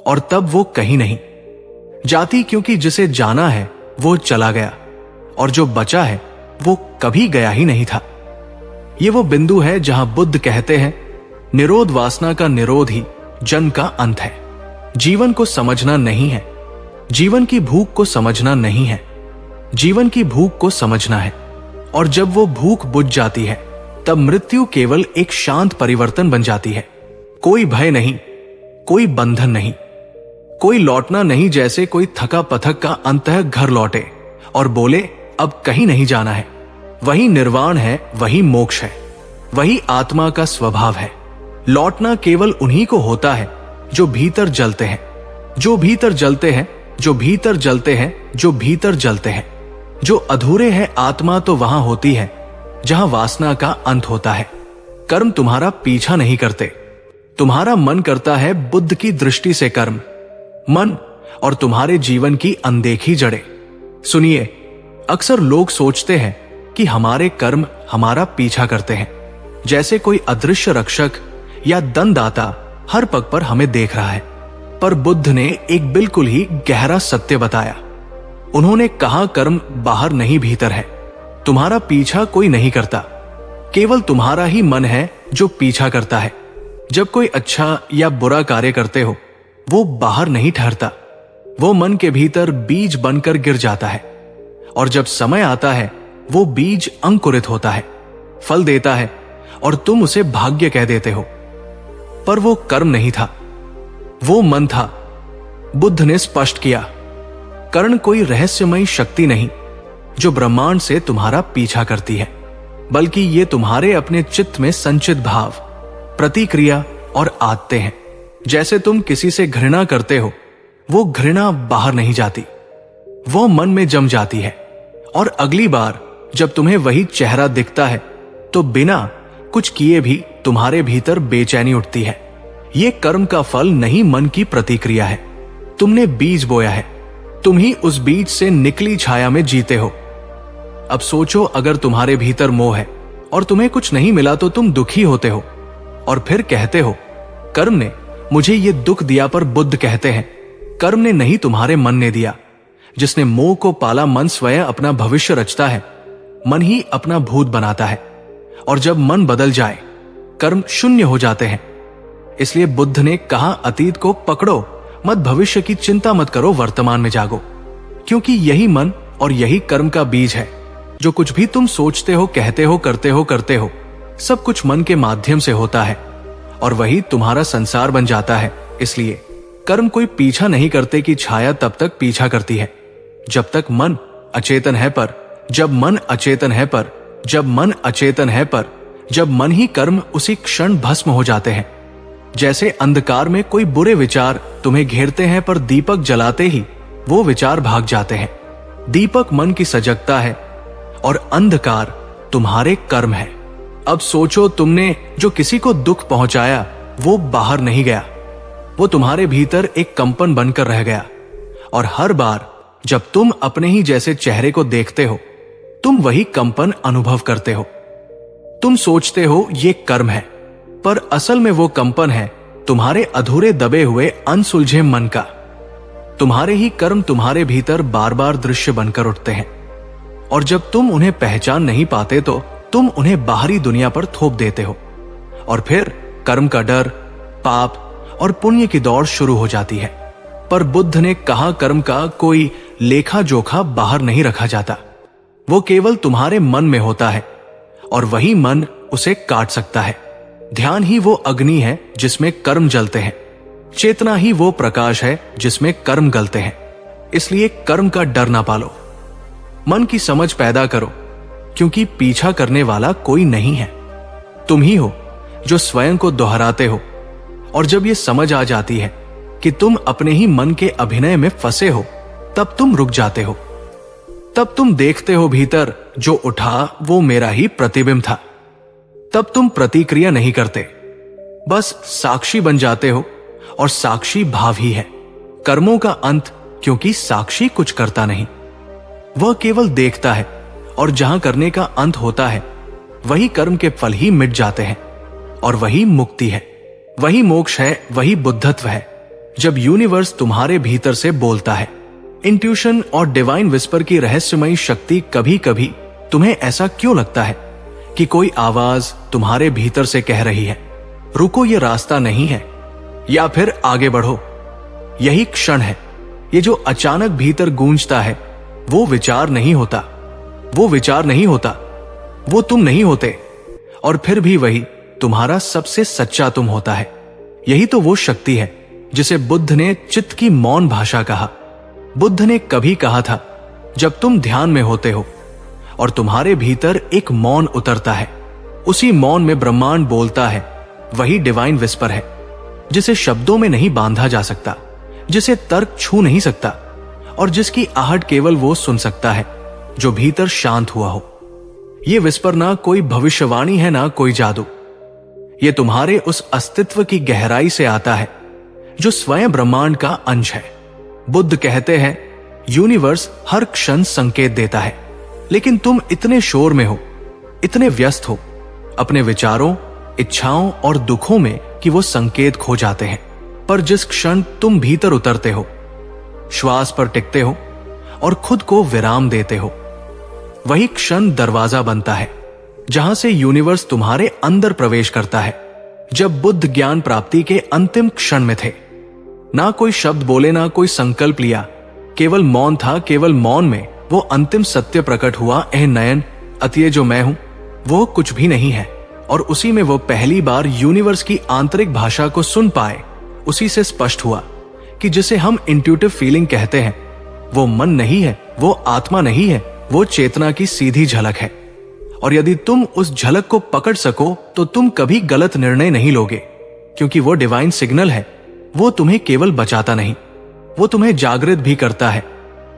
और तब वो कहीं नहीं जाती, क्योंकि जिसे जाना है वो चला गया, और जो बचा है वो कभी गया ही नहीं था। ये वो बिंदु है जहां बुद्ध कहते हैं निरोध वासना का निरोध ही जन्म का अंत है। जीवन को समझना नहीं है, जीवन की भूख को समझना नहीं है, जीवन की भूख को समझना है। और जब वो भूख बुझ जाती है तब मृत्यु केवल एक शांत परिवर्तन बन जाती है। कोई भय नहीं, कोई बंधन नहीं, कोई लौटना नहीं, जैसे कोई थका पथक का अंतः घर लौटे और बोले अब कहीं नहीं जाना है। वही निर्वाण है, वही मोक्ष है, वही आत्मा का स्वभाव है। लौटना केवल उन्हीं को होता है जो भीतर जलते हैं, जो भीतर जलते हैं, जो भीतर जलते हैं, जो भीतर जलते हैं। जो अधूरे हैं आत्मा तो वहां होती है जहां वासना का अंत होता है। कर्म तुम्हारा पीछा नहीं करते, तुम्हारा मन करता है बुद्ध की दृष्टि से कर्म। मन और तुम्हारे जीवन की अनदेखी जड़ें। सुनिए, अक्सर लोग सोचते हैं कि हमारे कर्म हमारा पीछा करते हैं, जैसे कोई अदृश्य रक्षक या दंडदाता हर पग पर हमें देख रहा है। पर बुद्ध ने एक बिल्कुल ही गहरा सत्य बताया। उन्होंने कहा, कर्म बाहर नहीं भीतर है। तुम्हारा पीछा कोई नहीं करता, केवल तुम्हारा ही मन है जो पीछा करता है। जब कोई अच्छा या बुरा कार्य करते हो, वो बाहर नहीं ठहरता, वो मन के भीतर बीज बनकर गिर जाता है। और जब समय आता है, वो बीज अंकुरित होता है, फल देता है और तुम उसे भाग्य कह देते हो। पर वो कर्म नहीं था, वो मन था। बुद्ध ने स्पष्ट किया, कर्ण कोई रहस्यमयी शक्ति नहीं जो ब्रह्मांड से तुम्हारा पीछा करती है, बल्कि ये तुम्हारे अपने चित्त में संचित भाव, प्रतिक्रिया और आदतें हैं। जैसे तुम किसी से घृणा करते हो, वो घृणा बाहर नहीं जाती, वो मन में जम जाती है। और अगली बार जब तुम्हें वही चेहरा दिखता है, तो बिना कुछ किए भी तुम्हारे भीतर बेचैनी उठती है। ये कर्म का फल नहीं, मन की प्रतिक्रिया है। तुमने बीज बोया है, तुम ही उस बीज से निकली छाया में जीते हो। अब सोचो, अगर तुम्हारे भीतर मोह है और तुम्हें कुछ नहीं मिला तो तुम दुखी होते हो और फिर कहते हो, कर्म ने मुझे ये दुख दिया। पर बुद्ध कहते हैं, कर्म ने नहीं, तुम्हारे मन ने दिया। जिसने मोह को पाला, मन स्वयं अपना भविष्य रचता है, मन ही अपना भूत बनाता है। और जब मन बदल जाए, कर्म शून्य हो जाते हैं। इसलिए बुद्ध ने कहा, अतीत को पकड़ो मत, भविष्य की चिंता मत करो, वर्तमान में जागो। क्योंकि यही मन और यही कर्म का बीज है। जो कुछ भी तुम सोचते हो, कहते हो, करते हो, सब कुछ मन के माध्यम से होता है और वही तुम्हारा संसार बन जाता है। इसलिए कर्म कोई पीछा नहीं करते कि छाया तब तक पीछा करती है जब तक मन अचेतन है। पर जब मन अचेतन है, जब मन अचेतन है, जब मन ही कर्म उसी क्षण भस्म हो जाते हैं। जैसे अंधकार में कोई बुरे विचार तुम्हें घेरते हैं, पर दीपक जलाते ही वो विचार भाग जाते हैं। दीपक मन की सजगता है और अंधकार तुम्हारे कर्म है। अब सोचो, तुमने जो किसी को दुख पहुंचाया, वो बाहर नहीं गया, वो तुम्हारे भीतर एक कंपन बनकर रह गया। और हर बार जब तुम अपने ही जैसे चेहरे को देखते हो, तुम वही कंपन अनुभव करते हो। तुम सोचते हो ये कर्म है, पर असल में वो कंपन है तुम्हारे अधूरे दबे हुए अनसुलझे मन का। तुम्हारे ही कर्म तुम्हारे भीतर बार बार दृश्य बनकर उठते हैं और जब तुम उन्हें पहचान नहीं पाते तो तुम उन्हें बाहरी दुनिया पर थोप देते हो और फिर कर्म का डर, पाप और पुण्य की दौड़ शुरू हो जाती है। पर बुद्ध ने कहा, कर्म का कोई लेखा जोखा बाहर नहीं रखा जाता, वो केवल तुम्हारे मन में होता है और वही मन उसे काट सकता है। ध्यान ही वो अग्नि है जिसमें कर्म जलते हैं, चेतना ही वो प्रकाश है जिसमें कर्म गलते हैं। इसलिए कर्म का डर ना पालो, मन की समझ पैदा करो, क्योंकि पीछा करने वाला कोई नहीं है, तुम ही हो जो स्वयं को दोहराते हो। और जब ये समझ आ जाती है कि तुम अपने ही मन के अभिनय में फंसे हो, तब तुम रुक जाते हो। तब तुम देखते हो भीतर जो उठा वो मेरा ही प्रतिबिंब था। तब तुम प्रतिक्रिया नहीं करते, बस साक्षी बन जाते हो और साक्षी भाव ही है कर्मों का अंत, क्योंकि साक्षी कुछ करता नहीं, वह केवल देखता है। और जहां करने का अंत होता है, वही कर्म के फल ही मिट जाते हैं और वही मुक्ति है, वही मोक्ष है, वही बुद्धत्व है। जब यूनिवर्स तुम्हारे भीतर से बोलता है, इंट्यूशन और डिवाइन विस्पर की रहस्यमयी शक्ति, कभी कभी तुम्हें ऐसा क्यों लगता है कि कोई आवाज तुम्हारे भीतर से कह रही है, रुको ये रास्ता नहीं है, या फिर आगे बढ़ो, यही क्षण है। ये जो अचानक भीतर गूंजता है, वो विचार नहीं होता, वो विचार नहीं होता, वो तुम नहीं होते, और फिर भी वही तुम्हारा सबसे सच्चा तुम होता है। यही तो वो शक्ति है जिसे बुद्ध ने चित्त की मौन भाषा कहा। बुद्ध ने कभी कहा था, जब तुम ध्यान में होते हो और तुम्हारे भीतर एक मौन उतरता है, उसी मौन में ब्रह्मांड बोलता है, वही डिवाइन विस्पर है, जिसे शब्दों में नहीं बांधा जा सकता, जिसे तर्क छू नहीं सकता और जिसकी आहट केवल वो सुन सकता है जो भीतर शांत हुआ हो। ये विस्पर ना कोई भविष्यवाणी है, ना कोई जादू। ये तुम्हारे उस अस्तित्व की गहराई से आता है जो स्वयं ब्रह्मांड का अंश है। बुद्ध कहते हैं, यूनिवर्स हर क्षण संकेत देता है, लेकिन तुम इतने शोर में हो, इतने व्यस्त हो अपने विचारों, इच्छाओं और दुखों में कि वो संकेत खो जाते हैं। पर जिस क्षण तुम भीतर उतरते हो, श्वास पर टिकते हो और खुद को विराम देते हो, वही क्षण दरवाजा बनता है जहां से यूनिवर्स तुम्हारे अंदर प्रवेश करता है। जब बुद्ध ज्ञान प्राप्ति के अंतिम क्षण में थे, ना कोई शब्द बोले, ना कोई संकल्प लिया, केवल मौन था। केवल मौन में वो अंतिम सत्य प्रकट हुआ, एह नयन, अतये जो मैं हूं वो कुछ भी नहीं है। और उसी में वो पहली बार यूनिवर्स की आंतरिक भाषा को सुन पाए। उसी से स्पष्ट हुआ कि जिसे हम इंट्यूटिव फीलिंग कहते हैं, वो मन नहीं है, वो आत्मा नहीं है, वो चेतना की सीधी झलक है। और यदि तुम उस झलक को पकड़ सको तो तुम कभी गलत निर्णय नहीं लोगे, क्योंकि वो डिवाइन सिग्नल है। वो तुम्हें केवल बचाता नहीं, वो तुम्हें जागृत भी करता है,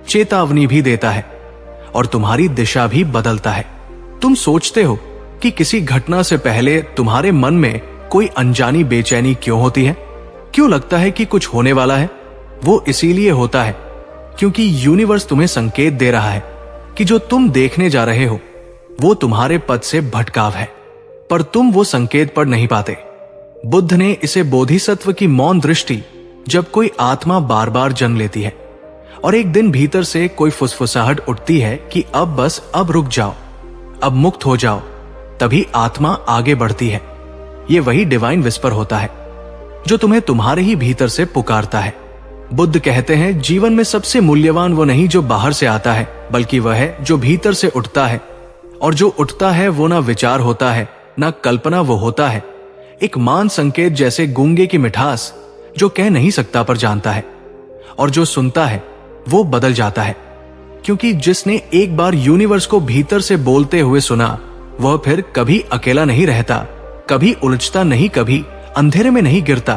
चेतावनी भी देता है और तुम्हारी दिशा भी बदलता है। तुम सोचते हो कि किसी घटना से पहले तुम्हारे मन में कोई अनजानी बेचैनी क्यों होती है, क्यों लगता है कि कुछ होने वाला है? वो इसीलिए होता है क्योंकि यूनिवर्स तुम्हें संकेत दे रहा है कि जो तुम देखने जा रहे हो वो तुम्हारे पथ से भटकाव है, पर तुम वो संकेत पढ़ नहीं पाते। बुद्ध ने इसे बोधिसत्व की मौन दृष्टि, जब कोई आत्मा बार बार जन्म लेती है और एक दिन भीतर से कोई फुसफुसाहट उठती है कि अब बस, अब रुक जाओ, अब मुक्त हो जाओ, तभी आत्मा आगे बढ़ती है। ये वही डिवाइन विस्पर होता है जो तुम्हें तुम्हारे ही भीतर से पुकारता है। बुद्ध कहते हैं, जीवन में सबसे मूल्यवान वो नहीं जो बाहर से आता है, बल्कि वह है जो भीतर से उठता है। और जो उठता है वो ना विचार होता है, ना कल्पना, वो होता है एक मान संकेत, जैसे गूंगे की मिठास जो कह नहीं सकता पर जानता है। और जो सुनता है वो बदल जाता है, क्योंकि जिसने एक बार यूनिवर्स को भीतर से बोलते हुए सुना, वह फिर कभी अकेला नहीं रहता, कभी उलझता नहीं, कभी अंधेरे में नहीं गिरता,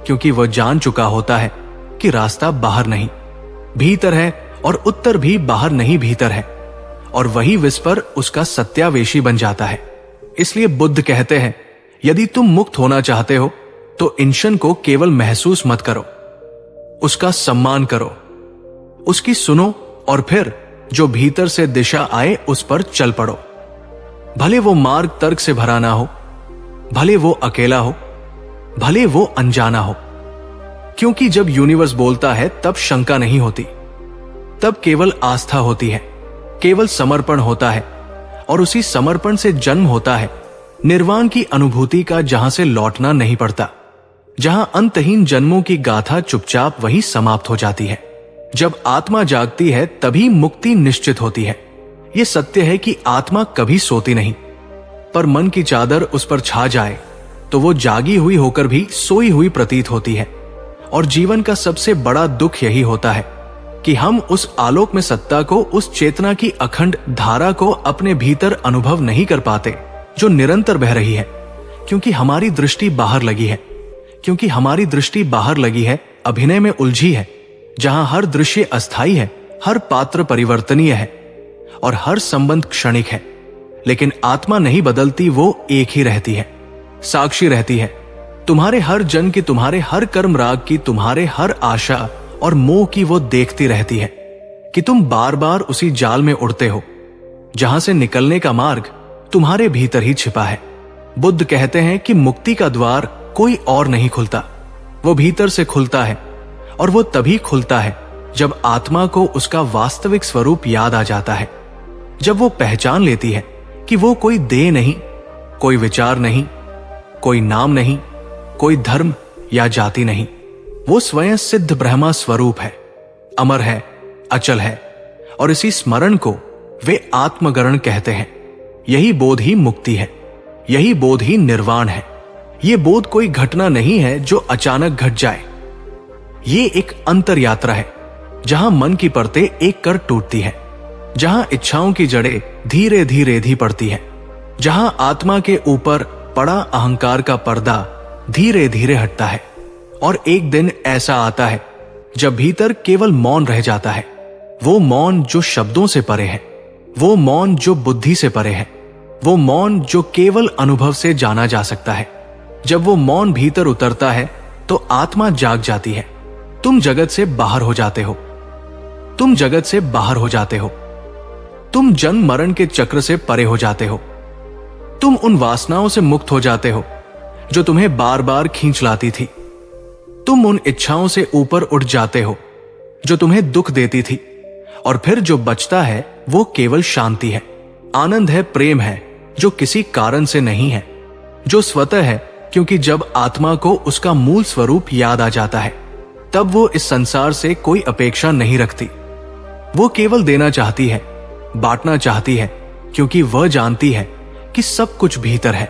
क्योंकि वह जान चुका होता है कि रास्ता बाहर नहीं भीतर है और उत्तर भी बाहर नहीं भीतर है। और वही विस्पर उसका सत्यावेशी बन जाता है। इसलिए बुद्ध कहते हैं, यदि तुम मुक्त होना चाहते हो तो इंशन को केवल महसूस मत करो, उसका सम्मान करो, उसकी सुनो और फिर जो भीतर से दिशा आए उस पर चल पड़ो। भले वो मार्ग तर्क से भरा ना हो, भले वो अकेला हो, भले वो अनजाना हो, क्योंकि जब यूनिवर्स बोलता है तब शंका नहीं होती, तब केवल आस्था होती है, केवल समर्पण होता है। और उसी समर्पण से जन्म होता है निर्वाण की अनुभूति का, जहां से लौटना नहीं पड़ता, जहां अंतहीन जन्मों की गाथा चुपचाप वही समाप्त हो जाती है। जब आत्मा जागती है तभी मुक्ति निश्चित होती है। यह सत्य है कि आत्मा कभी सोती नहीं, पर मन की चादर उस पर छा जाए तो वो जागी हुई होकर भी सोई हुई प्रतीत होती है। और जीवन का सबसे बड़ा दुख यही होता है कि हम उस आलोक में सत्ता को, उस चेतना की अखंड धारा को अपने भीतर अनुभव नहीं कर पाते जो निरंतर बह रही है, क्योंकि हमारी दृष्टि बाहर लगी है, क्योंकि हमारी दृष्टि बाहर लगी है, अभिनय में उलझी है, जहां हर दृश्य अस्थाई है, हर पात्र परिवर्तनीय है और हर संबंध क्षणिक है। लेकिन आत्मा नहीं बदलती, वो एक ही रहती है, साक्षी रहती है, तुम्हारे हर जन की, तुम्हारे हर कर्म राग की, तुम्हारे हर आशा और मोह की। वो देखती रहती है कि तुम बार बार उसी जाल में उड़ते हो जहां से निकलने का मार्ग तुम्हारे भीतर ही छिपा है। बुद्ध कहते हैं कि मुक्ति का द्वार कोई और नहीं खुलता, वो भीतर से खुलता है। और वो तभी खुलता है जब आत्मा को उसका वास्तविक स्वरूप याद आ जाता है, जब वो पहचान लेती है कि वो कोई देह नहीं, कोई विचार नहीं, कोई नाम नहीं, कोई धर्म या जाति नहीं, वो स्वयं सिद्ध ब्रह्मा स्वरूप है, अमर है, अचल है। और इसी स्मरण को वे आत्मगरण कहते हैं। यही बोध ही मुक्ति है, यही बोध ही निर्वाण है। ये बोध कोई घटना नहीं है जो अचानक घट जाए, ये एक अंतर यात्रा है जहां मन की परतें एक कर टूटती है, जहां इच्छाओं की जड़ें धीरे धीरे धी पड़ती है, जहां आत्मा के ऊपर पड़ा अहंकार का पर्दा धीरे धीरे हटता है और एक दिन ऐसा आता है जब भीतर केवल मौन रह जाता है। वो मौन जो शब्दों से परे है, वो मौन जो बुद्धि से परे है, वो मौन जो केवल अनुभव से जाना जा सकता है। जब वो मौन भीतर उतरता है तो आत्मा जाग जाती है। तुम जगत से बाहर हो जाते हो। तुम जगत से बाहर हो जाते हो। तुम जन्म मरण के चक्र से परे हो जाते हो। तुम उन वासनाओं से मुक्त हो जाते हो जो तुम्हें बार बार खींच लाती थी। तुम उन इच्छाओं से ऊपर उठ जाते हो जो तुम्हें दुख देती थी। और फिर जो बचता है वो केवल शांति है, आनंद है, प्रेम है, जो किसी कारण से नहीं है, जो स्वतः है, क्योंकि जब आत्मा को उसका मूल स्वरूप याद आ जाता है तब वो इस संसार से कोई अपेक्षा नहीं रखती। वो केवल देना चाहती है, बांटना चाहती है, क्योंकि वह जानती है कि सब कुछ भीतर है।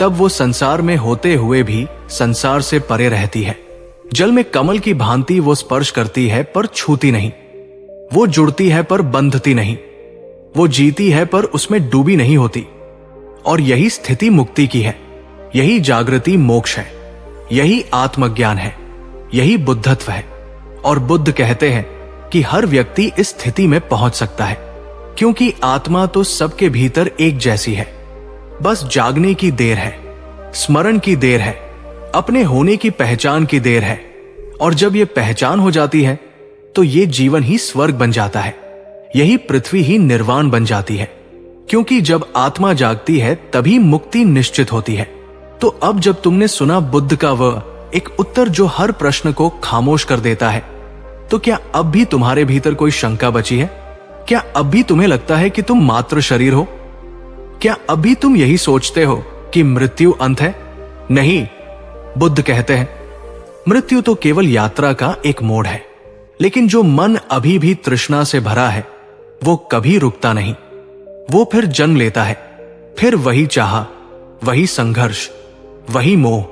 तब वो संसार में होते हुए भी संसार से परे रहती है। जल में कमल की भांति वो स्पर्श करती है पर छूती नहीं। वो जुड़ती है पर बंधती नहीं। वो जीती है पर उसमें डूबी नहीं होती। और यही स्थिति मुक्ति की है, यही जागृति मोक्ष है, यही आत्मज्ञान है, यही बुद्धत्व है। और बुद्ध कहते हैं कि हर व्यक्ति इस स्थिति में पहुंच सकता है, क्योंकि आत्मा तो सबके भीतर एक जैसी है। बस जागने की देर है, स्मरण की देर है, अपने होने की पहचान की देर है। और जब ये पहचान हो जाती है तो ये जीवन ही स्वर्ग बन जाता है, यही पृथ्वी ही निर्वाण बन जाती है। क्योंकि जब आत्मा जागती है तभी मुक्ति निश्चित होती है। तो अब जब तुमने सुना बुद्ध का वह एक उत्तर जो हर प्रश्न को खामोश कर देता है, तो क्या अब भी तुम्हारे भीतर कोई शंका बची है? क्या अब भी तुम्हें लगता है कि तुम मात्र शरीर हो? क्या अब भी तुम यही सोचते हो कि मृत्यु अंत है? नहीं, बुद्ध कहते हैं मृत्यु तो केवल यात्रा का एक मोड़ है। लेकिन जो मन अभी भी तृष्णा से भरा है वो कभी रुकता नहीं। वो फिर जन्म लेता है, फिर वही चाह, वही संघर्ष, वही मोह,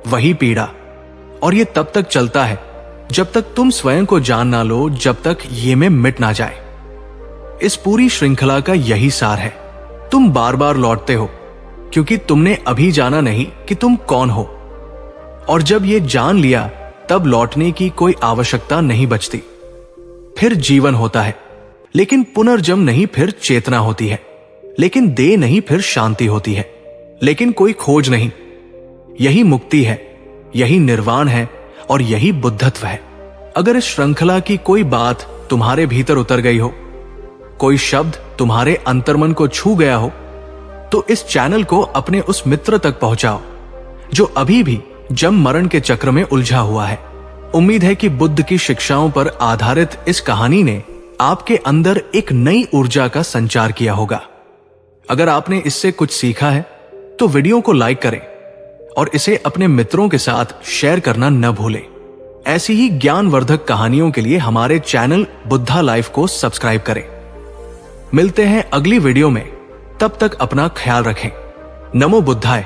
वही पीड़ा। और ये तब तक चलता है जब तक तुम स्वयं को जान ना लो, जब तक ये में मिट ना जाए। इस पूरी श्रृंखला का यही सार है। तुम बार बार लौटते हो क्योंकि तुमने अभी जाना नहीं कि तुम कौन हो। और जब ये जान लिया तब लौटने की कोई आवश्यकता नहीं बचती। फिर जीवन होता है, लेकिन पुनर्जन्म नहीं, फिर चेतना होती है, लेकिन देह नहीं, फिर शांति होती है, लेकिन कोई खोज नहीं। यही मुक्ति है, यही निर्वाण है और यही बुद्धत्व है। अगर इस श्रृंखला की कोई बात तुम्हारे भीतर उतर गई हो, कोई शब्द तुम्हारे अंतर्मन को छू गया हो, तो इस चैनल को अपने उस मित्र तक पहुंचाओ जो अभी भी जन्म मरण के चक्र में उलझा हुआ है। उम्मीद है कि बुद्ध की शिक्षाओं पर आधारित इस कहानी ने आपके अंदर एक नई ऊर्जा का संचार किया होगा। अगर आपने इससे कुछ सीखा है तो वीडियो को लाइक करें और इसे अपने मित्रों के साथ शेयर करना न भूलें। ऐसी ही ज्ञानवर्धक कहानियों के लिए हमारे चैनल बुद्धा लाइफ को सब्सक्राइब करें। मिलते हैं अगली वीडियो में, तब तक अपना ख्याल रखें। नमो बुद्धाय।